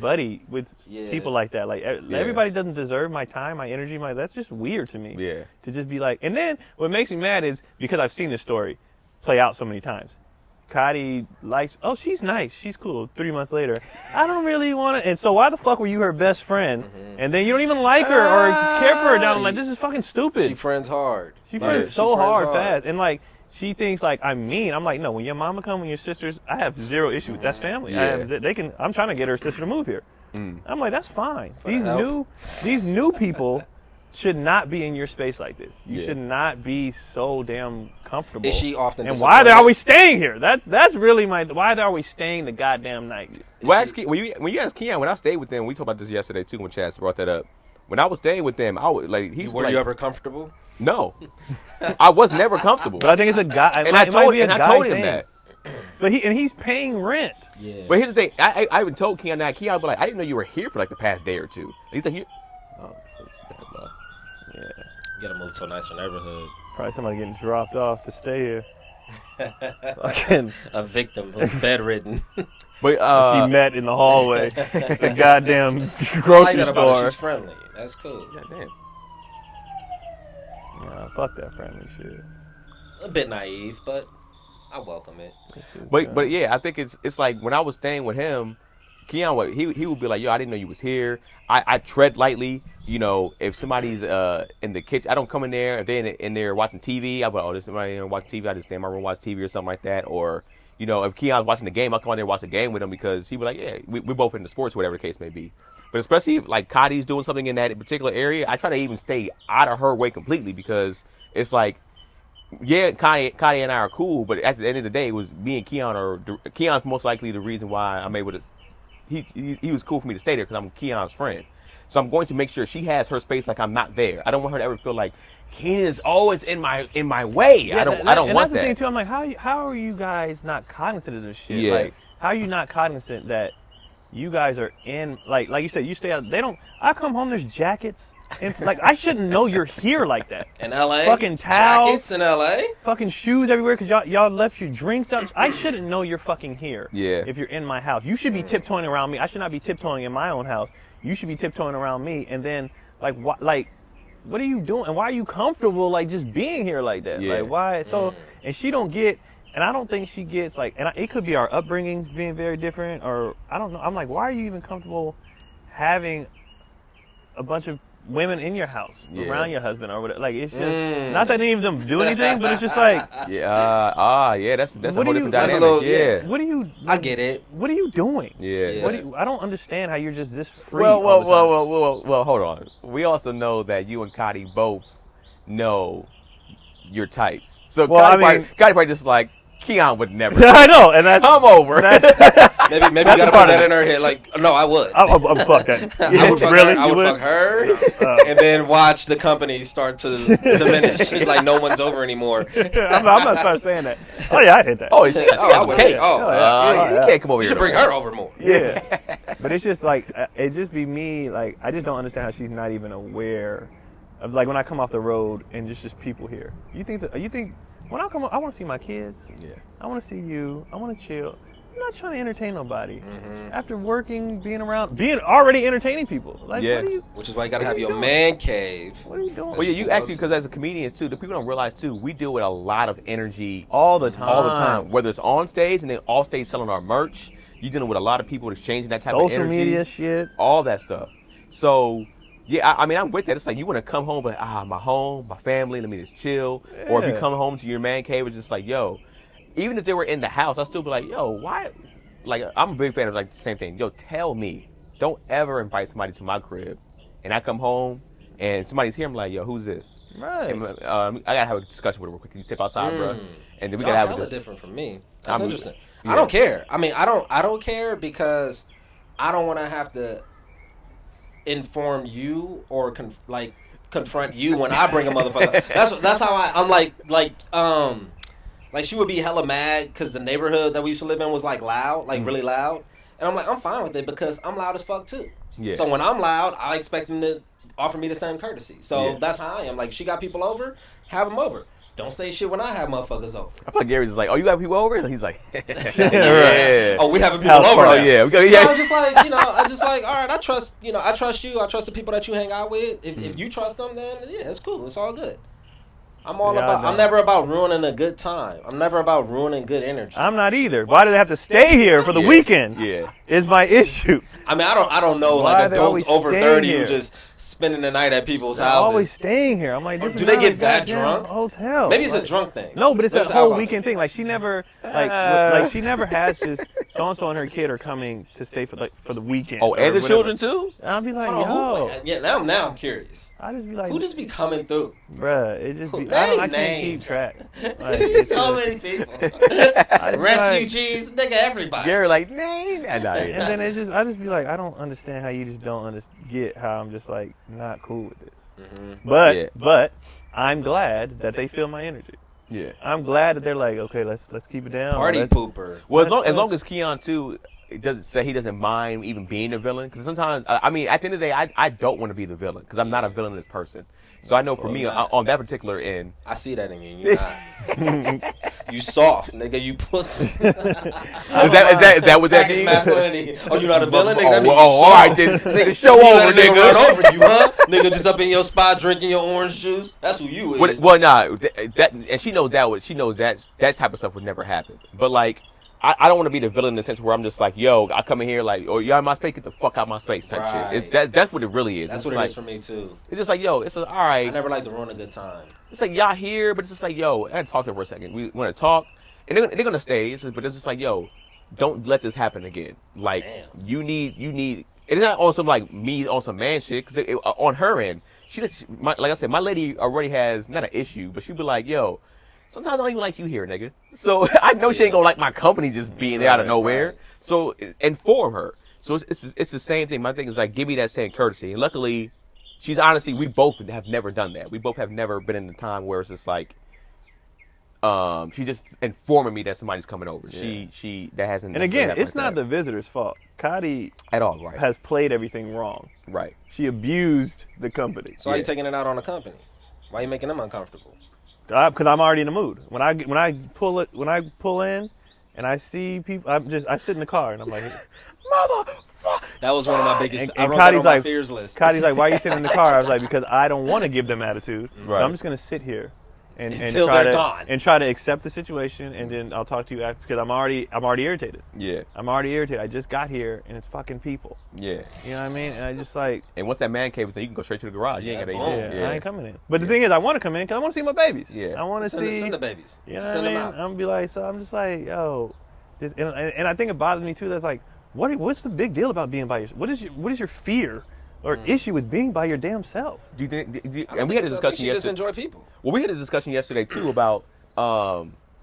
with people like that. Like, everybody doesn't deserve my time, my energy, that's just weird to me. Yeah. To just be like, and then what makes me mad is because I've seen this story play out so many times. Cotty likes, oh, she's nice, she's cool. 3 months later, I don't really want to. And so why the fuck were you her best friend? And then you don't even like her or care for her down. Like, this is fucking stupid. She friends hard. She friends so hard, fast. And like, she thinks like I'm mean. I'm like, no, when your mama come, when your sisters, I have zero issue with that's family. Yeah. I'm trying to get her sister to move here. I'm like, that's fine. These new people should not be in your space like this. You should not be so damn comfortable. Is she often? And why are we staying here? That's really why are we staying the goddamn night? Well, when you ask Keon, when I stayed with them, we talked about this yesterday too when Chaz brought that up. When I was staying with them, I would like Were you ever comfortable? No, I was never comfortable. But I think it's a guy. And I told him that. But he's paying rent. Yeah. But here's the thing. I even told Keon that. Keon was like, I didn't know you were here for like the past day or two. He's like, Yeah. You gotta move to a nicer neighborhood. Probably somebody getting dropped off to stay here. Fucking A victim who's bedridden. But she met in the hallway, the goddamn I like grocery that about her. store. She's friendly. That's cool. Goddamn. Nah, fuck that friendly shit. A bit naive, but I welcome it. But yeah, I think it's like when I was staying with him, Keon he would be like, yo, I didn't know you was here. I tread lightly. You know, if somebody's in the kitchen, I don't come in there. If they're in there watching TV, I'm like, oh, there's somebody in there watching TV. I just stay in my room watch TV or something like that. Or, you know, if Keon's watching the game, I'll come in there and watch the game with him because he'd be like, yeah, we're both into sports, whatever the case may be. But especially if, like, Cotty's doing something in that particular area, I try to even stay out of her way completely because it's like, yeah, Cotty and I are cool, but at the end of the day, it was me and Keon Keon's most likely the reason why I'm able to. He was cool for me to stay there because I'm Keon's friend. So I'm going to make sure she has her space like I'm not there. I don't want her to ever feel like Kenan is always in my way. Yeah, I don't and want that's that. the thing too. I'm like, how are you guys not cognizant of this shit? Yeah. Like, how are you not cognizant that you guys are in like you said, you stay out. They don't. I come home, there's jackets. And, like, I shouldn't know you're here like that. In LA? Fucking towels. Jackets in LA? Fucking shoes everywhere because y'all left your drinks out. I shouldn't know you're fucking here. Yeah. If you're in my house. You should be tiptoeing around me. I should not be tiptoeing in my own house. You should be tiptoeing around me. And then, what are you doing? And why are you comfortable, like, just being here like that? Yeah. Like, why? So, and she don't get, and I don't think she gets, like, and it could be our upbringings being very different, or I don't know. I'm like, why are you even comfortable having a bunch of women in your house around your husband or whatever? Like, it's just not that any of them do anything, but it's just like, that's a whole different that's a dynamic. little- what are you? I get it. What are you doing? Yeah. I don't understand how you're just this free. Well, all the time. hold on. We also know that you and Cotty both know your types. So Well, Cotty probably just like, Keon would never. I know, and that's Come over. Maybe you gotta put part of that it. in her head. Like, no, I would. I'm fuck that. I would fuck Really? her. I You would fuck her, and then watch the company start to diminish. It's like no one's over anymore. I'm not start saying that. Oh yeah, I hit that. Oh, she got I some would. cake. Oh, You can't come over you here. should bring her over more. Yeah, but it's just like it just be me. Like, I just don't understand how she's not even aware of, like, when I come off the road and just people here. You think when I come, I want to see my kids. Yeah. I want to see you. I want to chill. I'm not trying to entertain nobody. After working, being already entertaining people. Like, Yeah. Which is why you gotta What are have you your doing? man cave. What are you doing? Well, yeah, you actually, because as a comedian too, the people don't realize too, we deal with a lot of energy all the time. all the time. Whether it's on stage and then off stage selling our merch, you're dealing with a lot of people exchanging that type of energy. Social media shit. All that stuff. So, yeah, I mean, I'm with that. It's like you want to come home, but my home, my family, let me just chill. Or if you Yeah. come home to your man cave, it's just like, yo, even if they were in the house, I'd still be like, yo, why? Like, I'm a big fan of, like, the same thing. Yo, tell me. Don't ever invite somebody to my crib. And I come home and somebody's here, I'm like, yo, who's this? Right. And, I gotta have a discussion with her real quick. Can you step outside, bro? And then we Y'all gotta have hella this. different from me. That's interesting. Yeah. I don't care. I mean, I don't care because I don't want to have to inform you or confront you when I bring a motherfucker. That's how I'm like she would be hella mad because the neighborhood that we used to live in was like loud, like really loud, and I'm like, I'm fine with it because I'm loud as fuck too. Yeah. So when I'm loud, I expect them to offer me the same courtesy. So that's how I am. Like, she got people over, have them over. Don't say shit when I have motherfuckers over. I feel like Gary's just like, oh, you got people over? And he's like, yeah. Oh, we having people over now. Oh, yeah. We go, yeah. I just like, I just like, all right, I trust you. I trust the people that you hang out with. If you trust them, then yeah, it's cool. It's all good. I'm never about ruining a good time. I'm never about ruining good energy. I'm not either. Why do they have to stay here for the weekend? Yeah. Is my issue. I mean, I don't know, Why like adults over 30 who just spending the night at people's houses. Always staying here. I'm like, do they get that drunk? Hotel. Maybe it's a drunk thing. No, but it's a whole weekend thing. Like she never, like she never has just so and so and her kid are coming to stay for the weekend. Oh, and the children too? I'll be like, yo. Yeah, now I'm curious. I just be like, who just be coming through? Bruh, it just be. I can't keep track. Like, so many people. Refugees, nigga, everybody. You're like, name. And then I just be like, I don't understand how you just don't get how I'm just like not cool with this. But I'm glad that they feel my energy. Yeah. I'm glad that they're like, okay, let's keep it down. Party pooper. Well, as long as Keon too, it doesn't say he doesn't mind even being a villain. Because sometimes, I mean, at the end of the day, I don't want to be the villain because I'm not a villainous person. So I know for me, on that particular end, I see that in you. You're not. You soft, nigga. You put. is that what that means? Masculinity. Oh, you're not a villain, nigga. That means all right, then nigga, show over, nigga. Run over you, huh? Nigga, just up in your spot drinking your orange juice. That's who you is. Well, nah, that and she knows that. She knows that type of stuff would never happen. But like. I don't want to be the villain in the sense where I'm just like, yo, I come in here like, oh, you're in my space, get the fuck out of my space type shit. That's what it really is. That's what it is for me too. It's just like, yo, it's all right. I never like to ruin a good time. It's like y'all here, but it's just like, yo, I gotta talk to her for a second. We want to talk, and they're gonna stay. But it's just like, yo, don't let this happen again. Like, you need. It's not on some like me on some man shit because on her end, like I said, my lady already has not an issue, but she'd be like, yo. Sometimes I don't even like you here, nigga. So I know she ain't gonna like my company just being there out of nowhere. Right. So inform her. So it's the same thing. My thing is like, give me that same courtesy. And luckily, we both have never done that. We both have never been in the time where it's just like, she's just informing me that somebody's coming over. Yeah. That hasn't. And again, it's not the visitor's fault. Kadi at all, right? Has played everything wrong. Right. She abused the company. So why are you taking it out on the company? Why are you making them uncomfortable? Because I'm already in the mood. When I pull in, and I see people, I sit in the car and I'm like, motherfucker. That was one of my biggest. And I wrote that on my fears list. Kadi's like, why are you sitting in the car? I was like, because I don't want to give them attitude. Right. So I'm just gonna sit here until they're gone and try to accept the situation, and then I'll talk to you after because I'm already irritated. Yeah. I'm already irritated. I just got here and it's fucking people. Yeah. You know what I mean? And I just like. And once that man cave is there, you can go straight to the garage. You ain't gotta. I ain't coming in. But the thing is, I want to come in because I want to see my babies. Yeah. I want to send the babies. You know send what I mean? them out. I'm gonna be like, so I'm just like, yo, this, and I think it bothers me too. That's like, what's the big deal about being by yourself? What is your fear or issue with being by your damn self? Do you think? And we had a discussion yesterday. Just enjoy people. Well, we had a discussion yesterday too about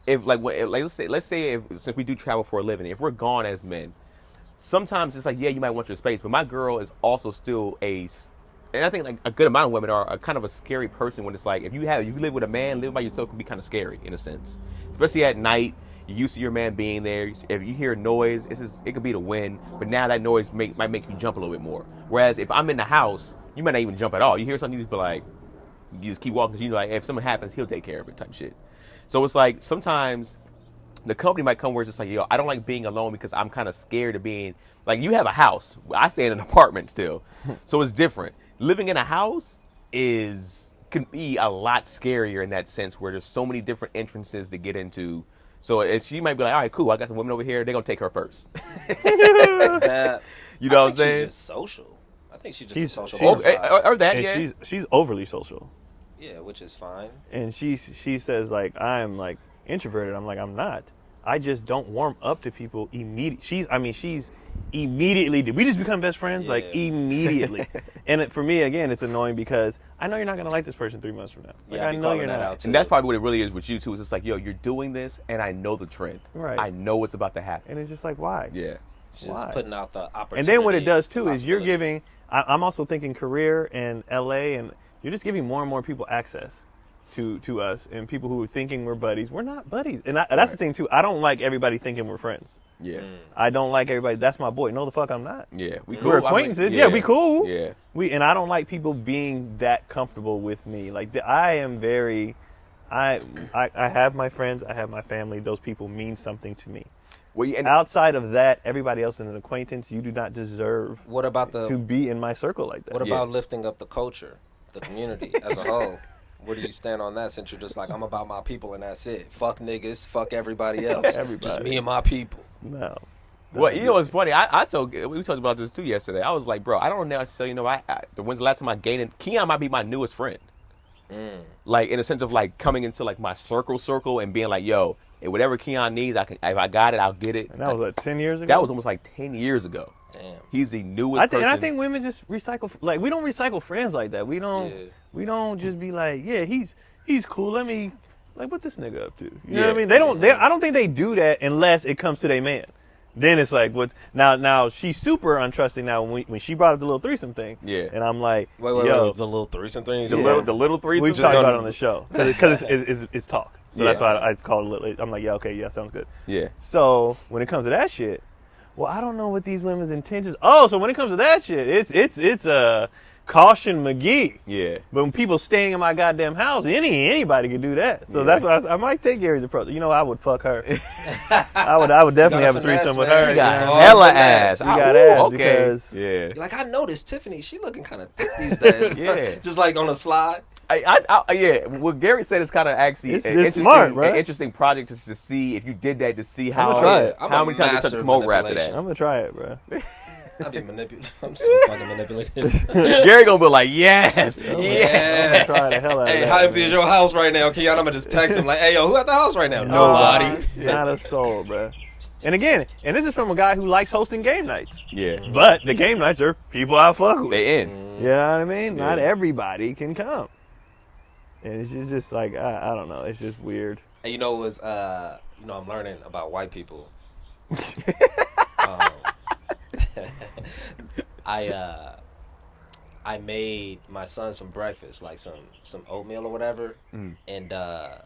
if let's say if since we do travel for a living, if we're gone as men, sometimes it's like you might want your space, but my girl is also still and I think like a good amount of women are a kind of a scary person when it's like if you live with a man, live by yourself can be kind of scary in a sense, especially at night. You're used to your man being there. If you hear a noise, it could be the wind, but now that noise might make you jump a little bit more. Whereas if I'm in the house, you might not even jump at all. You hear something, you just be like, you just keep walking because you know, like, if something happens, he'll take care of it type shit. So it's like sometimes the company might come where it's just like, yo, I don't like being alone because I'm kind of scared of being, like you have a house. I stay in an apartment still. So it's different. Living in a house can be a lot scarier in that sense where there's so many different entrances to get into. So she might be like, all right, cool, I got some women over here. They're going to take her first. You know what I'm saying? She's just social. I think she's just a social. Or that, and she's overly social. Yeah, which is fine. And she says, like, I'm, like, introverted. I'm like, I'm not. I just don't warm up to people immediately. She's immediately, did we just become best friends? Yeah. Like, immediately. And for me, again, it's annoying because I know you're not going to like this person 3 months from now. Like, yeah, I know you're not. And that's probably what it really is with you, too. It's just like, yo, you're doing this, and I know the trend. Right. I know what's about to happen. And it's just like, why? Yeah. She's just putting out the opportunity. And then what it does, too, is you're giving, I'm also thinking career and LA, and you're just giving more and more people access to us and people who are thinking we're buddies. We're not buddies. And that's the thing, too. I don't like everybody thinking we're friends. Yeah. I don't like everybody. That's my boy. No, the fuck I'm not. Yeah. We cool. We're acquaintances. Yeah, we cool. Yeah. And I don't like people being that comfortable with me. Like I am very, I have my friends. I have my family. Those people mean something to me. Well, and outside of that, everybody else is an acquaintance. You do not deserve to be in my circle like that. What about lifting up the culture, the community as a whole? Where do you stand on that since you're just like, I'm about my people and that's it? Fuck niggas, fuck everybody else. Just me and my people. No. Well, you know what's funny? We talked about this too yesterday. I was like, bro, I don't necessarily know. When's the last time I gained it? Keon might be my newest friend. Like in a sense of like coming into like my circle and being like, yo, whatever Keon needs, if I got it, I'll get it. And that was what, 10 years ago? That was almost like 10 years ago. Damn. He's the newest person. And I think women just recycle. Like we don't recycle friends like that. We don't. Yeah. We don't just be like, yeah, he's cool. Let me what this nigga up to. You know what I mean? They don't. I don't think they do that unless it comes to their man. Then it's like, what? Now she's super untrusting. Now when she brought up the little threesome thing, and I'm like, wait, yo, the little threesome thing, the little threesome. We talked about it on the show because it's talk. So that's why I call it little. I'm like, yeah, okay, yeah, sounds good. Yeah. So when it comes to that shit, well, I don't know what these women's intentions. Oh, so when it comes to that shit, it's caution McGee. Yeah. But when people staying in my goddamn house, anybody can do that. So that's why I might take Gary's approach. You know, I would fuck her. I would definitely have a threesome with her. She got hella ass. She got ass because You're like, I noticed Tiffany. She looking kind of thick these days. Yeah. Just like on a slide. Yeah, what Gary said is kind of actually it's smart, bro. An interesting project just to see if you did that, to see how I'm many times you come over after that. I'm gonna try it, bro. I'll be manipulated. I'm so fucking manipulated. Gary gonna be like, yes, I'm gonna try the hell out of Hey, that. how empty is your house right now, Keon? I'm gonna just text him like, hey, yo, who at the house right now? Nobody. Not a soul, bro. And again, this is from a guy who likes hosting game nights. Yeah. But the game nights are people I fuck with. They in. You know what I mean? Not everybody can come. And it's just like, I don't know. It's just weird. And you know, I'm learning about white people. I made my son some breakfast, like some oatmeal or whatever, and I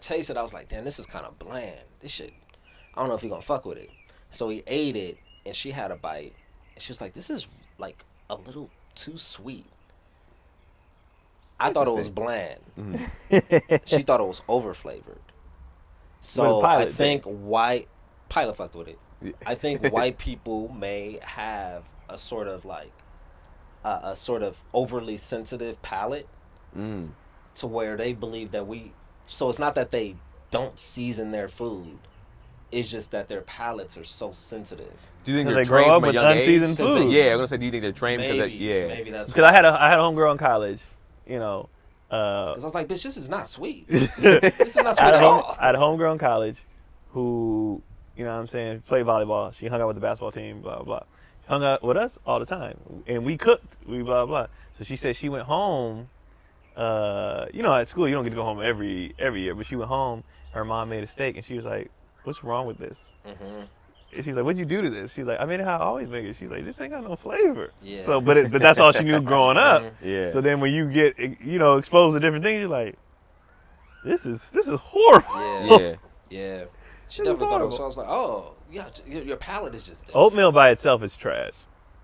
tasted. I was like, damn, this is kind of bland. This shit, I don't know if he gonna fuck with it. So he ate it, and she had a bite, and she was like, this is like a little too sweet. I thought it was bland. She thought it was overflavored. So I think Pilot fucked with it. I think white people may have a sort of like a sort of overly sensitive palate to where they believe that so it's not that they don't season their food, it's just that their palates are so sensitive. Do you think they grow up with unseasoned food? Yeah, I'm gonna say, do you think they're trained maybe that's because I had a homegirl in college, you know. Because I was like, bitch, this is not sweet. This is not sweet at all. I had a homegirl in college who, you know what I'm saying, played volleyball. She hung out with the basketball team, blah, blah, blah. She hung out with us all the time. And we cooked, blah, blah. So she said she went home, you know, at school, you don't get to go home every year. But she went home, her mom made a steak, and she was like, what's wrong with this? And she's like, what'd you do to this? She's like, I made it how I always make it. She's like, this ain't got no flavor. Yeah. So, but that's all she knew growing up. Yeah. So then when you get, you know, exposed to different things, you're like, this is horrible. Yeah. She definitely thought it was. So I was like, oh, yeah, your palate is just different. Oatmeal by itself is trash.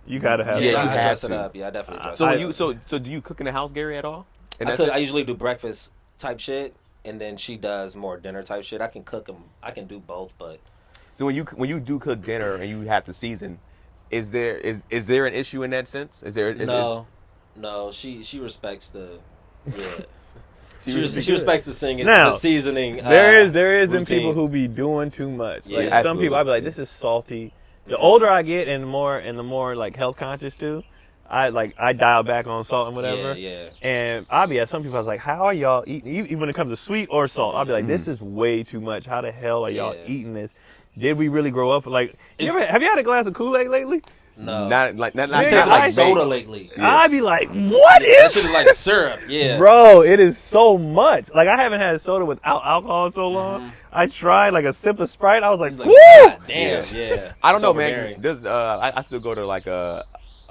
You gotta have. Yeah, some. I dress it up. Yeah, I definitely dress it up. So do you cook in the house, Gary, at all? I usually do breakfast type shit, and then she does more dinner type shit. I can cook them. I can do both, but. So when you do cook dinner and you have to season, is there an issue in that sense? No, she respects the She respects the singing, the seasoning. There is them routine. people who be doing too much. Yeah, like some people, I be like, this is salty. The older I get, and the more like health conscious too, I dial back on salt and whatever. Yeah. And I'll be at some people, I was like, how are y'all eating? Even when it comes to sweet or salt, I'll be like, this is way too much. How the hell are y'all eating this? Did we really grow up like? Have you had a glass of Kool-Aid lately? No, not tastes like soda lately. Yeah. I'd be like, what is that? Shit is like syrup. Yeah, bro, it is so much. Like I haven't had soda without alcohol in so long. I tried like a sip of Sprite. I was like, woo! God damn, yeah. I don't know, man. There's I still go to like a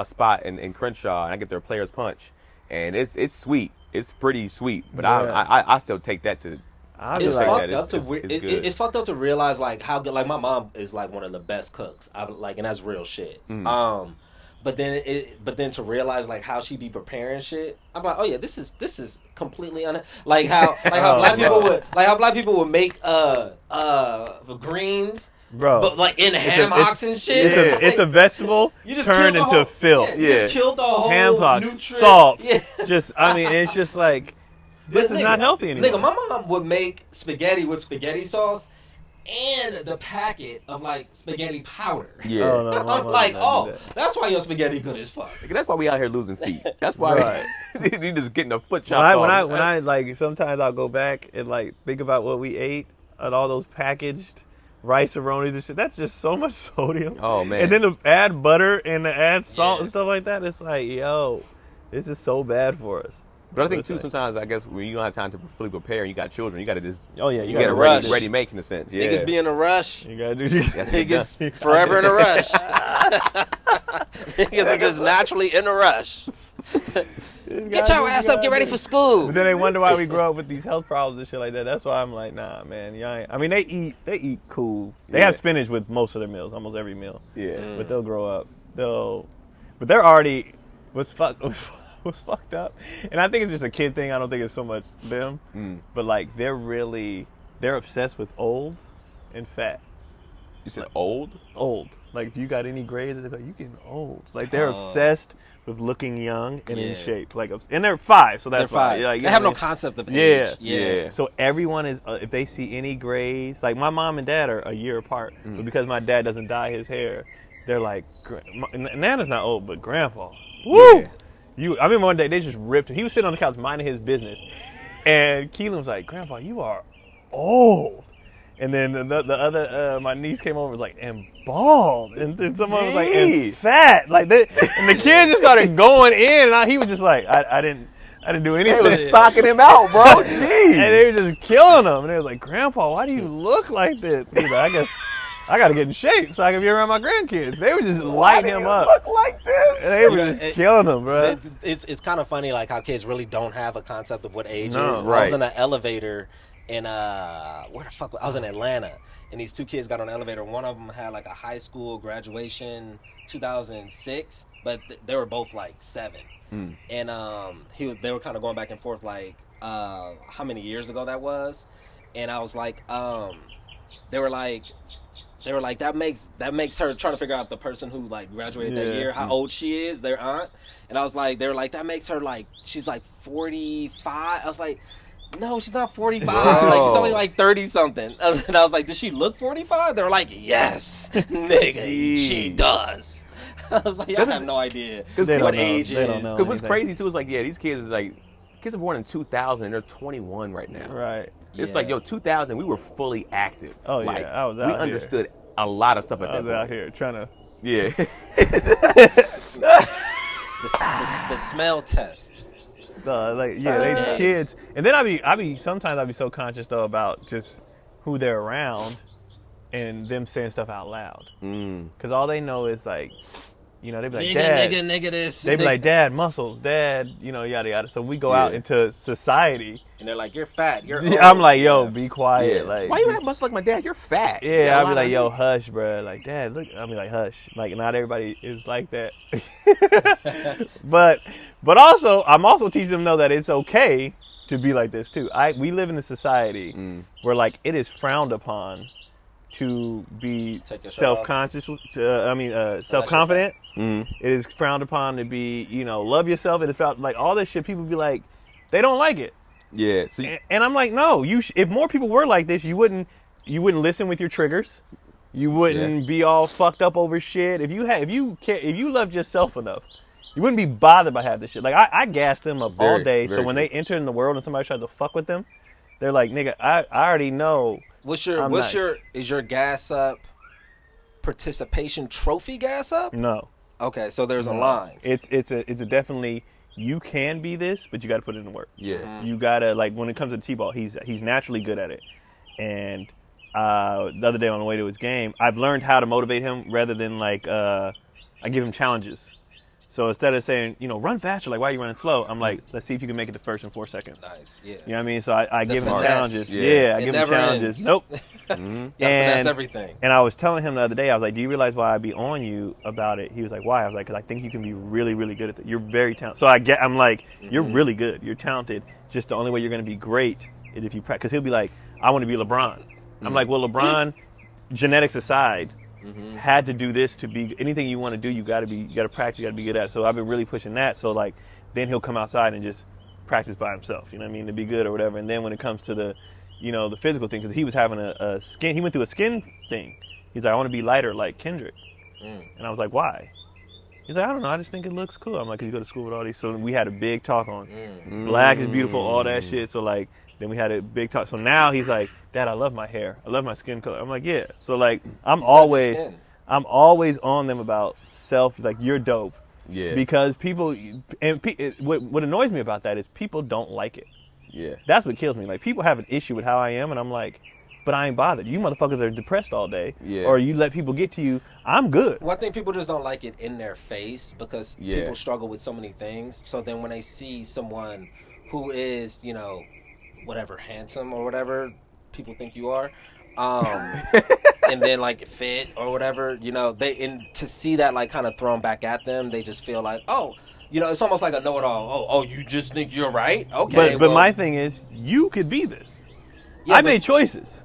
spot in Crenshaw and I get their Players Punch, and it's sweet. It's pretty sweet, but I still take that to. It's like fucked that. up it's fucked up to realize like how good. Like my mom is like one of the best cooks. And that's real shit. But then to realize like how she be preparing shit, I'm like, oh yeah, this is completely like how black people would make the greens, bro. but like in ham hocks and shit. It's a vegetable you just turned into filth. Yeah, you just killed the whole ham hocks, nutrient. salt. Yeah. It's just like this is not healthy anymore. Nigga, my mom would make spaghetti with spaghetti sauce and the packet of like spaghetti powder. Yeah. Oh, no, I'm like, that's why your spaghetti good as fuck. That's why we out here losing feet. That's why you just getting a foot chop. When I like sometimes I'll go back and like think about what we ate and all those packaged rice-a-ronis and shit. That's just so much sodium. Oh man. And then to add butter and to add salt and stuff like that, it's like, yo, this is so bad for us. But I think too, sometimes I guess when you don't have time to fully prepare and you got children, you got to just you get a ready make in a sense. Yeah. Niggas be in a rush. You gotta do Niggas forever in a rush. Niggas are just naturally in a rush. Get your ass up, get ready for school. But then they wonder why we grow up with these health problems and shit like that. That's why I'm like, nah, man. I mean, they eat cool. They have spinach with most of their meals, almost every meal. Yeah. But they'll grow up. But they're already what's fucked up. And I think it's just a kid thing. I don't think it's so much them. But like they're obsessed with old and fat. You said old? Old. Like if you got any grades, they're like, you getting old. Like they're obsessed with looking young and in shape. Like, and they're 5, so that's why. Like, they have no concept of age. Yeah. So everyone is, if they see any grays, like my mom and dad are a year apart, but because my dad doesn't dye his hair, they're like, Nana's not old, but Grandpa. Woo! Yeah. I remember one day they just ripped him. He was sitting on the couch minding his business, and Keelan was like, "Grandpa, you are old." And then the other, my niece came over and was like, "And bald," and then someone was like, "And fat." Like and the kids just started going in, and he was just like, "I didn't do anything." They was socking him out, bro. Jeez. And they were just killing him, and they was like, "Grandpa, why do you look like this?" He's like, "I guess I gotta get in shape so I can be around my grandkids." They were just lighting him up. Look like this. And they were just killing him, bro. It's kind of funny, like how kids really don't have a concept of what age is. Right. I was in an elevator in where the fuck? I was in Atlanta, and these two kids got on the elevator. One of them had like a high school graduation, 2006, but they were both like 7. And they were kind of going back and forth like how many years ago that was, and I was like, they were like that makes her trying to figure out the person who like graduated that year, how old she is, their aunt. And I was like, they were like, that makes her like, she's like 45. I was like, no, she's not 45. Like she's only like 30 something. And I was like, does she look 45? They were like, yes, nigga, she does. I was like, I have no idea what age is. Because what's crazy too is like, these kids are born in 2000 and they're 21 right now. Right. It's like, 2000, we were fully active. Oh, like, I was out we here. understood a lot of stuff at that point. I was out here trying to... Yeah. the smell test. They kids. And then sometimes I'd be so conscious, though, about just who they're around and them saying stuff out loud. Because all they know is, like... they be like, Dad. Nigga this. They be like, Dad, muscles, Dad, yada, yada. So we go out into society. And they're like, you're fat. You're old. I'm like, yo, be quiet. Yeah. Like, why you have muscles like my dad? You're fat. Yeah, I'll be like, yo, hush, bro. Like, Dad, look. I'll be like, hush. Like, not everybody is like that. But also, I'm also teaching them to know that it's okay to be like this, too. We live in a society where, like, it is frowned upon to be self-conscious, self-confident. It is frowned upon to be, love yourself. It is felt like all this shit. People be like, they don't like it. Yeah. And I'm like, no. If more people were like this, you wouldn't listen with your triggers. You wouldn't be all fucked up over shit. If you loved yourself enough, you wouldn't be bothered by half this shit. Like I gas them up all day. So when they enter in the world and somebody tries to fuck with them, they're like, nigga, I already know. Is your gas up participation trophy gas up? No. Okay, so there's a line. It's a definitely, you can be this, but you got to put it in work. Yeah. You got to, like, when it comes to T-ball, he's naturally good at it. And the other day on the way to his game, I've learned how to motivate him rather than, like, I give him challenges. So instead of saying, run faster, like, why are you running slow? I'm like, let's see if you can make it to first in 4 seconds. Nice, yeah. You know what I mean? So I give him finesse. challenges. Yeah. I It give him never challenges. ends. Nope. You gotta finesse everything. And I was telling him the other day, I was like, do you realize why I be on you about it? He was like, why? I was like, because I think you can be really, really good at it. You're very talented. So I'm like, you're really good. You're talented. Just the only way you're going to be great is if you practice. Because he'll be like, I want to be LeBron. I'm like, well, LeBron, genetics aside, had to do this to be anything you want to do. You got to practice. You got to be good at it. So I've been really pushing that. So like, then he'll come outside and just practice by himself. You know what I mean? To be good or whatever. And then when it comes to the physical thing, because he was having a skin. He went through a skin thing. He's like, I want to be lighter like Kendrick. And I was like, why? He's like, I don't know. I just think it looks cool. I'm like, 'cause you go to school with all these. So we had a big talk on black is beautiful, all that shit. So like, then we had a big talk. So now he's like, Dad, I love my hair. I love my skin color. I'm like, yeah. So like, I'm always on them about self. Like, you're dope. Yeah. Because people, what annoys me about that is people don't like it. Yeah. That's what kills me. Like, people have an issue with how I am, and I'm like, but I ain't bothered. You motherfuckers are depressed all day. Yeah. Or you let people get to you. I'm good. Well, I think people just don't like it in their face because people struggle with so many things. So then when they see someone who is, whatever, handsome or whatever people think you are, and then like fit or whatever, to see that like kind of thrown back at them, they just feel like, oh, it's almost like a know-it-all. Oh, you just think you're right? Okay. But my thing is, you could be this. Yeah, I made choices.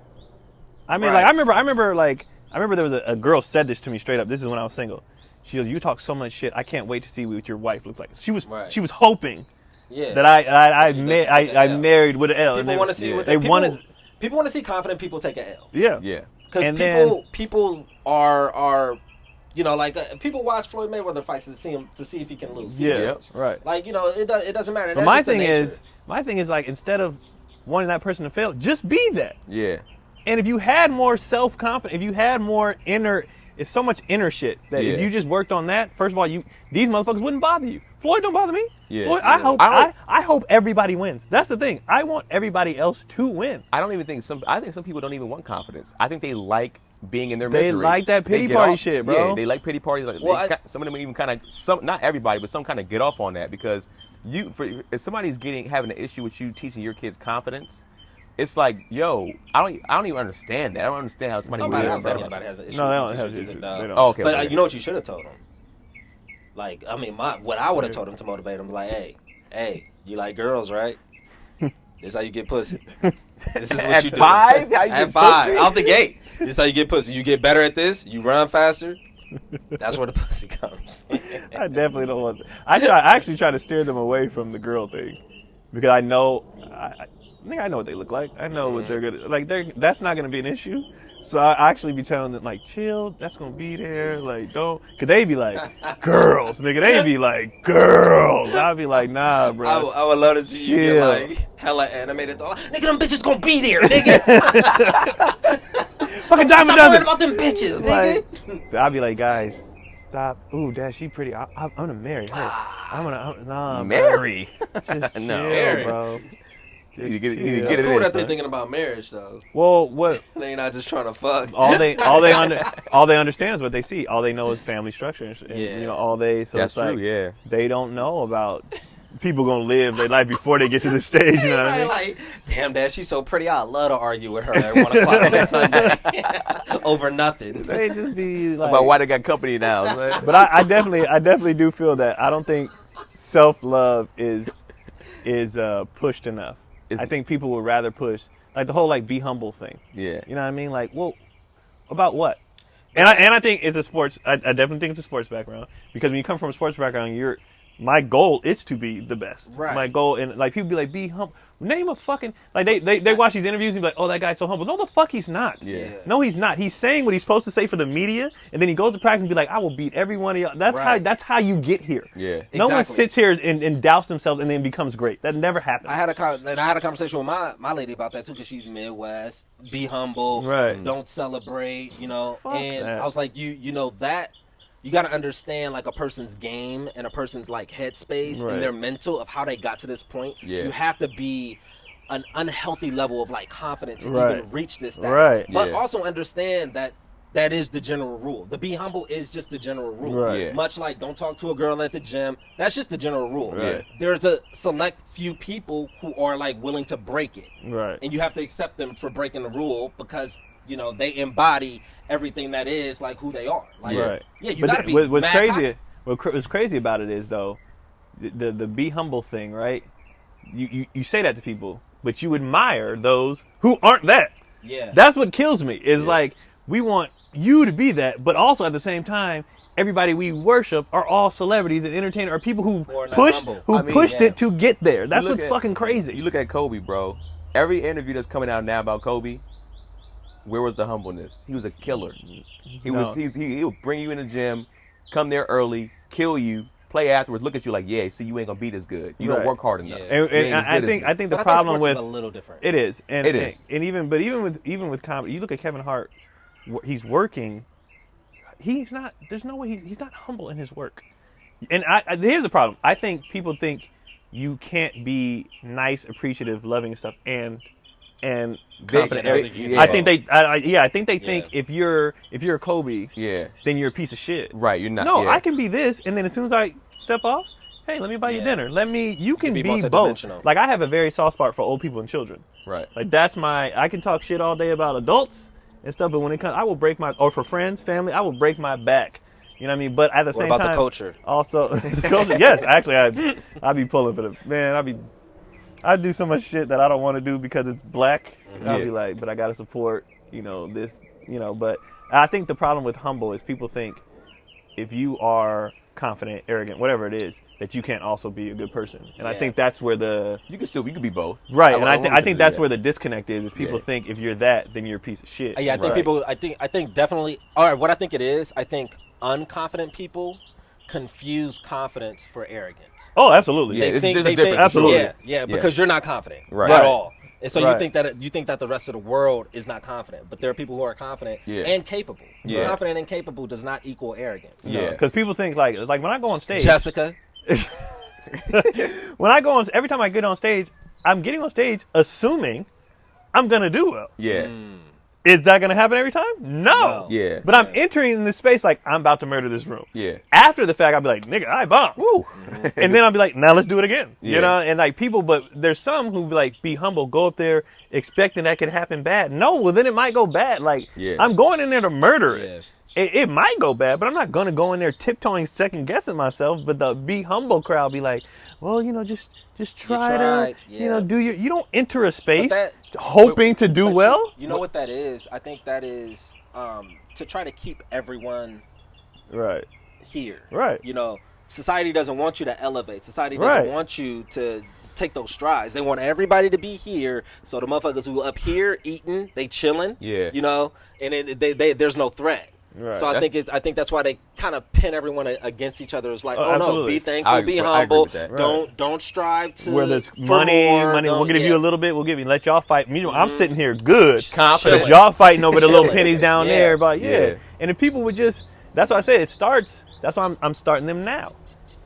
I mean, right. like, I remember there was a girl said this to me straight up. This is when I was single. She goes, you talk so much shit. I can't wait to see what your wife looks like. She was hoping that I married with an L. People want to see what people want to see confident people take an L. Yeah. Yeah. Because people are people watch Floyd Mayweather fights to see if he can lose. Right. Like, it doesn't matter. But my thing is like, instead of wanting that person to fail, just be that. Yeah. And if you had more self-confidence, if you had more it's so much inner shit that if you just worked on that, first of all, these motherfuckers wouldn't bother you. Floyd don't bother me. Yeah. Floyd, I hope everybody wins. That's the thing. I want everybody else to win. I think some people don't even want confidence. I think they like being in their misery. They like that pity party shit, bro. Yeah, they like pity parties. Like, some of them even kind of, not everybody, but some kind of get off on that because if somebody's having an issue with you teaching your kids confidence, it's like, yo, I don't even understand that. I don't understand how somebody Nobody has that. has an issue. No, they don't have an issue. They don't. Oh, okay. But you know what you should have told them? Like, I mean, what I would have told them to motivate them, like, hey, you like girls, right? This is how you get pussy. This is what you do. At 5, out the gate. This is how you get pussy. You get better at this. You run faster. That's where the pussy comes. I definitely don't want that. I actually try to steer them away from the girl thing because I know I think I know what they look like. I know what they're gonna like. That's not gonna be an issue. So I actually be telling them like, chill. That's gonna be there. Like, don't, cause they be like, girls, nigga. They be like, girls. I'd be like, nah, bro. I would love to see you get like hella animated. Nigga, them bitches gonna be there, nigga. Fucking Diamond Stop does worrying it. about them bitches, nigga. I'd be like, guys, stop. Ooh, Dad, she pretty. I'm gonna marry her. Nah, marry. Just chill, No. bro. You get It's it cool in, that son. they're thinking about marriage, though. Well, what? They not just trying to fuck. All they understand is what they see. All they know is family structure, and all they. So That's it's like, true. Yeah. They don't know about people gonna live their life before they get to the stage. You know what I mean? Like, damn, Dad, she's so pretty. I'd love to argue with her at 1 o'clock on a Sunday over nothing. They just be like, About why they got company now. But I definitely do feel that. I don't think self-love is pushed enough. I think people would rather push like the whole like be humble thing. Yeah. You know what I mean? Like, well, about what? And I think it's a sports. I definitely think it's a sports background because when you come from a sports background, my goal is to be the best. Right. My goal, and like people be like, be humble. Name a fucking like they watch these interviews and be like, oh, that guy's so humble. No, the fuck he's not. Yeah. No, he's not. He's saying what he's supposed to say for the media, and then he goes to practice and be like, I will beat every one of y'all. That's how you get here. Yeah. No one Exactly. sits here and doubts themselves and then becomes great. That never happens. I had a conversation with my lady about that too, because she's Midwest. Be humble. Right. Don't celebrate. Fuck and that. I was like, you know that. You got to understand like a person's game and a person's like headspace Right. and their mental of how they got to this point. Yeah. You have to be an unhealthy level of like confidence to Right. even reach this status. Right. But Yeah. also understand that that is the general rule. The be humble is just the general rule. Right. Yeah. Much like don't talk to a girl at the gym. That's just the general rule. Right. There's a select few people who are like willing to break it. Right. And you have to accept them for breaking the rule because, you know, they embody everything that is like who they are. Like, Right. yeah, you But gotta be what's mad crazy. cocky. What's crazy about it is though, the be humble thing, right? You say that to people, but you admire those who aren't that. Yeah. That's what kills me. Is like we want you to be that, but also at the same time, everybody we worship are all celebrities and entertainers, are people who Or not pushed humble. pushed it to get there. That's look what's at- fucking crazy. You look at Kobe, bro. Every interview that's coming out now about Kobe, where was the humbleness? He was a killer. He would bring you in the gym, come there early, kill you, play afterwards, look at you like, yeah, see, you ain't gonna beat as good. You don't Right. work hard enough. Yeah. And, You ain't as I good as think me. I think the But I think problem sports with is a little different. it is, and It is. and even with comedy, you look at Kevin Hart, he's working. He's not. There's no way he's not humble in his work. And here's the problem. I think people think you can't be nice, appreciative, loving and stuff, and confident. yeah. I think they think if you're Kobe, Yeah. then you're a piece of shit. Right, you're not. No, yeah. I can be this, and then as soon as I step off, hey, let me buy you Yeah. dinner. You can be be both. multidimensional. Like I have a very soft spot for old people and children. Right. Like I can talk shit all day about adults and stuff, but when it comes, I will break or for friends, family, I will break my back. You know what I mean? But at the What same about time, the culture? Also, the culture. Yes, actually, I be pulling for the man. I do so much shit that I don't want to do because it's black. I'll be like, but I gotta support, this, But I think the problem with humble is people think if you are confident, arrogant, whatever it is, that you can't also be a good person. And I Yeah. think that's where the You can be both. right. I And won't I think that's yeah. where the disconnect is people Yeah. think if you're that, then you're a piece of shit. Yeah, I think Right. people. I think definitely. All right, what I think it is. I think unconfident people confuse confidence for arrogance. Oh, absolutely. Yeah, They it's- think there's a they difference think, for Absolutely. sure. Yeah, because you're not confident Right. at Right. all. And so Right. you think that the rest of the world is not confident, but there are people who are confident Yeah. and capable. Yeah. Confident and capable does not equal arrogance. Yeah. Because people think like when I go on stage, Jessica, when I go on, every time I get on stage, I'm getting on stage assuming I'm gonna do well. Yeah. Is that gonna happen every time? No. Yeah. But I'm entering in this space like I'm about to murder this room. Yeah. After the fact, I'll be like, nigga, I bombed. Woo. And then I'll be like, now let's do it again. Yeah. You know, and like people, but there's some who like be humble, go up there expecting that could happen bad. No, well then it might go bad. Like Yeah. I'm going in there to murder it. Yeah. It might go bad, but I'm not gonna go in there tiptoeing, second guessing myself. But the be humble crowd be like, well, just try tried, to, yeah. you don't enter a space that- hoping to do But well. You know what that is? I think that is to try to keep everyone Right. here. Right. You know, society doesn't want you to elevate. Society doesn't Right. want you to take those strides. They want everybody to be here. So the motherfuckers who up here eating, they chilling. Yeah. You know, and they there's no threat. Right. So I think that's why they kind of pin everyone against each other. It's like, Oh, oh no, absolutely. be thankful, be I agree humble. with that. Don't strive to Where there's for money, more. we'll Don't- give yeah. you a little bit. We'll give you. Let y'all fight. Meanwhile, I'm sitting here good, Confident. but y'all fighting over the little Chilling. pennies down Yeah. there. But Yeah. And if people would just, that's why I say it starts. That's why I'm starting them now,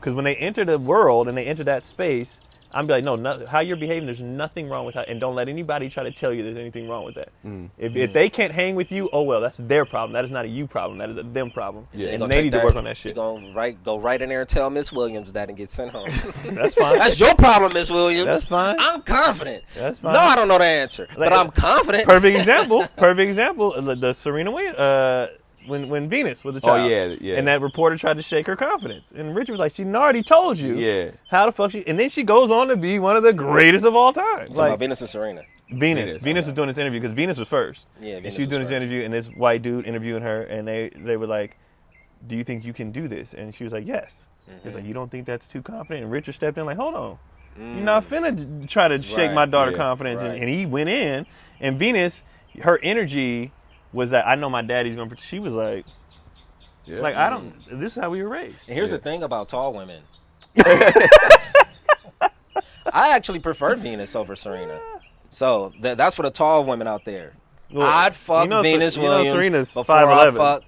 because when they enter the world and they enter that space, I'm be like, no, how you're behaving, there's nothing wrong with that, and don't let anybody try to tell you there's anything wrong with that. If they can't hang with you, oh well, that's their problem. That is not a you problem. That is a them problem. Yeah. And they need to work on that shit. You're gonna go right in there and tell Miss Williams that and get sent home. That's fine. That's your problem, Miss Williams. That's fine. I'm confident. That's fine. No, I don't know the answer, but I'm confident. Perfect example. The Serena Williams. When Venus was a child. yeah. And that reporter tried to shake her confidence. And Richard was like, she already told you. Yeah. How the fuck she... And then she goes on to be one of the greatest of all time. Talking Like, about Venus and Serena. Venus. Venus was doing this interview because Venus was first. Yeah, and Venus she was doing was this first. interview, and this white dude interviewing her, and they were like, do you think you can do this? And she was like, yes. He was like, you don't think that's too confident? And Richard stepped in like, hold on. You're not finna try to shake Right, my daughter's yeah, confidence. right. And he went in, and Venus, her energy was that I know my daddy's going to... She was like, Yeah. like, I don't... This is how we were raised. And here's Yeah. the thing about tall women. I actually prefer Venus over Serena. So that's for the tall women out there. Well, I'd fuck Venus Williams Serena's before I 5'11". fuck.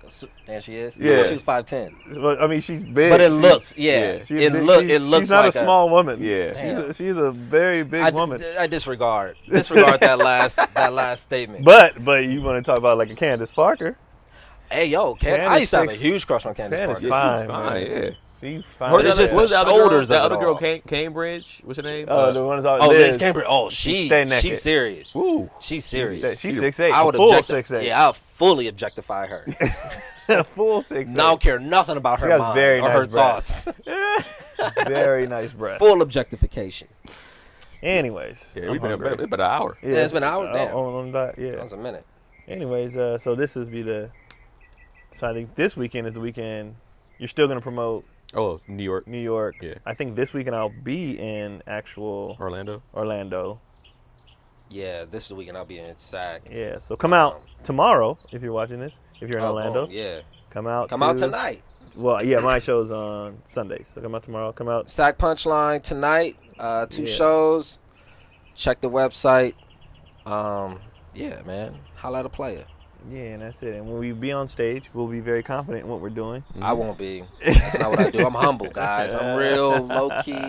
There she is. Yeah. She was 5'10". Well, I mean, she's big. But it She's- looks, yeah. she's It big. looks She's not like a small woman. Yeah. Damn. She's a very big woman. I disregard that last statement. But you want to talk about like a Candace Parker? Hey, yo, I used to have a huge crush on Candace Candace Parker. fine, fine, man. yeah. She's What fine. It's just was the other girl? shoulders The of other it girl, all. Cambridge. What's her name? The one is all Liz Cambridge. Oh, she's naked. serious. Woo. She's serious. She's 6'8". I would full object. 6'8". Yeah, I'll fully objectify her. Full 6'8". I don't care nothing about her has mind very or nice her breasts. thoughts. Very nice breath. Full objectification. Anyways, Yeah, I'm we've been hungry. about an hour. Yeah, it's been an hour. Damn. That Yeah. was a minute. Anyways, so this is so I think this weekend is the weekend you're still gonna promote Oh, New York, New York. Yeah. I think this weekend I'll be in actual Orlando. Yeah, this is the weekend I'll be in SAC. Yeah, so come out tomorrow if you're watching this. If you're in Orlando, yeah. come out Tonight. Well, yeah, my show's on Sunday, so come out tomorrow. Come out. SAC Punchline tonight. 2 shows. Check the website. Yeah, man. Holla at a player. Yeah, and that's it. And when we be on stage, we'll be very confident in what we're doing. I won't be. That's not what I do. I'm humble, guys. I'm real low-key,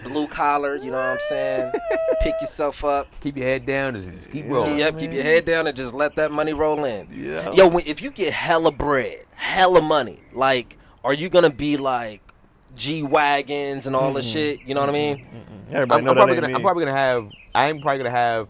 blue-collar, you know what I'm saying? Pick yourself up. Keep your head down. Just keep rolling. Yep, keep your head down and just let that money roll in. Yeah. Yo, if you get hella bread, hella money, like, are you going to be like G-Wagons and all this shit? You know what I mean? Everybody I'm know probably that ain't gonna me. have.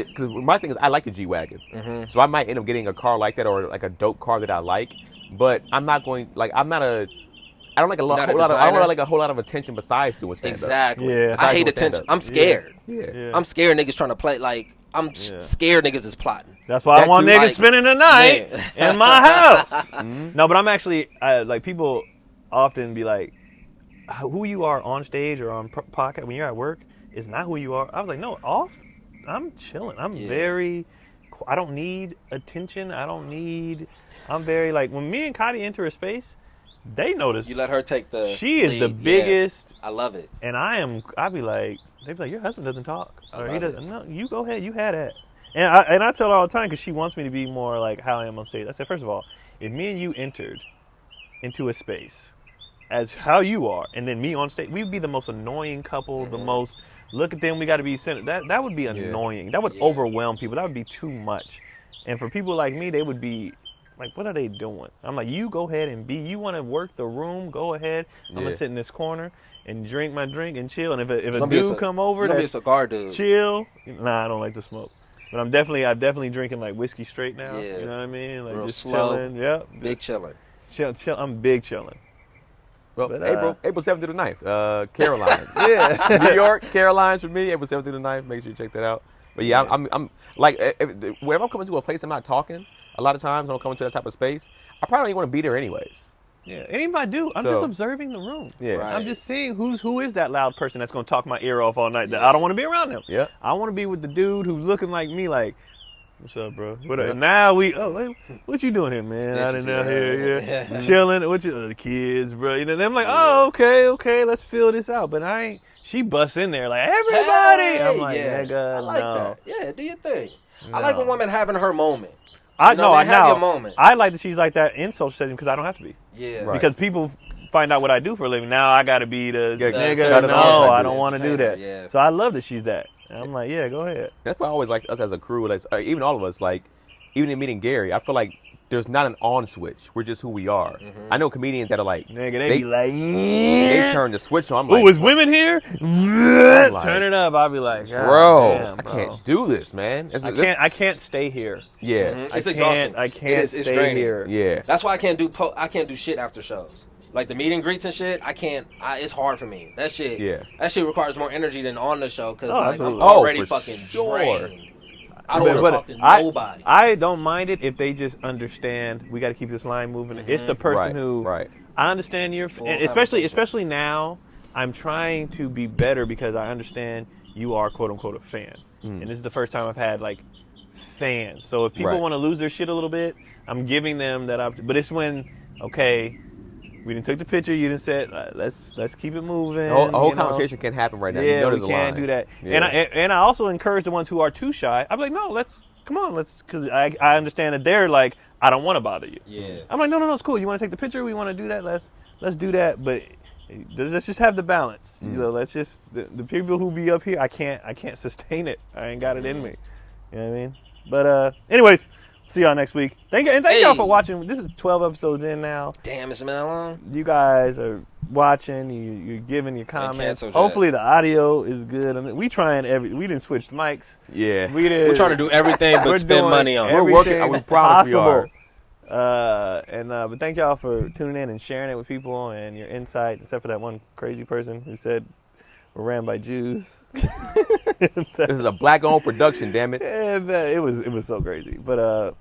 Because my thing is, I like the G-Wagon, so I might end up getting a car like that or like a dope car that I like. But I'm not going like I don't like a whole lot of attention besides doing stand-up. Exactly. Yeah. I hate Besides doing attention. stand-up. I'm scared. Yeah. I'm scared niggas trying to play. Like, I'm scared niggas is plotting. That's why I That want too, niggas like, spending the night man. in my house. No, but I'm actually like people often be like, who you are on stage or on podcast when you're at work is not who you are. I was like, no, off. I'm chilling. I'm very. I don't need attention. I'm very like when me and Kadi enter a space, they notice. You let her take the She is lead. the biggest. Yeah, I love it. And I'd be like, they'd be like, your husband doesn't talk. Or he love doesn't. it. No, you go ahead. You had that. And I tell her all the time because she wants me to be more like how I am on stage. I said, first of all, if me and you entered into a space as how you are, and then me on stage, we'd be the most annoying couple, the most, look at them, we got to be centered. That would be annoying. That would overwhelm people. That would be too much. And for people like me, they would be like, what are they doing? I'm like, you go ahead and you want to work the room, go ahead. I'm going to sit in this corner and drink my drink and chill. And if a dude come over be a cigar dude. chill, nah, I don't like to smoke. But I'm definitely drinking like whiskey straight now. Yeah. You know what I mean? Like Real just slow, chilling. Yep. Big chilling. Chill. I'm big chilling. Well, But, April 7th through the 9th, Carolines. Yeah. New York, Carolines for me, April 7th through the 9th. Make sure you check that out. But yeah, I'm like, whenever I'm coming to a place I'm not talking, a lot of times when I'm coming to that type of space, I probably don't want to be there anyways. Yeah. And even if I do, I'm just observing the room. Yeah. Right. I'm just seeing who is that loud person that's going to talk my ear off all night. That I don't want to be around them. Yeah. I want to be with the dude who's looking like me, like, what's up, bro? What up? Yeah. And now what you doing here, man? I didn't know here, chilling. What you, the kids, bro? You know, I'm like, oh, okay, let's fill this out. But she busts in there like, everybody. Hey, I'm like, yeah. nigga, I like no. that. Yeah, do your thing. I like a woman having her moment. I You know what I mean? Have your know. moment. I like that she's like that in social settings because I don't have to be. Yeah. Right. Because people find out what I do for a living. Now I got to be the nigga. gotta No, know I to don't be want to do that. entertainer, yeah. So I love that she's that. And I'm like, yeah, go ahead. That's why I always like us as a crew, like, even all of us, like, even in meeting Gary, I feel like there's not an on switch. We're just who we are. I know comedians that are like, Nigga, they be like, they turn the switch on. I'm like, oh, is women here? like, Turn it up. I'll be like, God bro, damn, I bro. can't do this, man. I can't stay here. Yeah. It's exhausting. I can't It's stay draining. here. Yeah. That's why I can't do shit after shows. Like the meet and greets and shit, it's hard for me. That shit requires more energy than on the show because I'm absolutely. already for fucking sure. drained. I don't want to talk to nobody. I don't mind it if they just understand we got to keep this line moving. It's the person who I understand especially now. I'm trying to be better because I understand you are quote unquote a fan, and this is the first time I've had like fans. So if people want to lose their shit a little bit, I'm giving them that option. But it's when we didn't took the picture. You didn't said let's keep it moving. A whole conversation can't happen right now. Yeah, you know there's we a can't line. do that. Yeah. And I also encourage the ones who are too shy. I'm like, no, come on, because I understand that they're like, I don't want to bother you. Yeah. I'm like, no, it's cool. You want to take the picture? We want to do that. Let's do that. But let's just have the balance. You know, let's just the people who be up here. I can't sustain it. I ain't got it in me. You know what I mean? But anyways, See y'all next week. Thank y'all for watching. This is 12 episodes in now. Damn, it's been that long. You guys are watching. You're giving your comments. canceled Hopefully the audio is good. I mean, we didn't switch mics. Yeah. We're We're trying to do everything but spend money on it. We're working. I promise we are. But thank y'all for tuning in and sharing it with people and your insight, except for that one crazy person who said we're ran by Jews. This is a black-owned production, damn it. And it was so crazy. But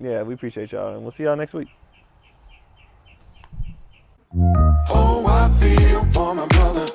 yeah, we appreciate y'all, and we'll see y'all next week. Oh, I feel for my brother.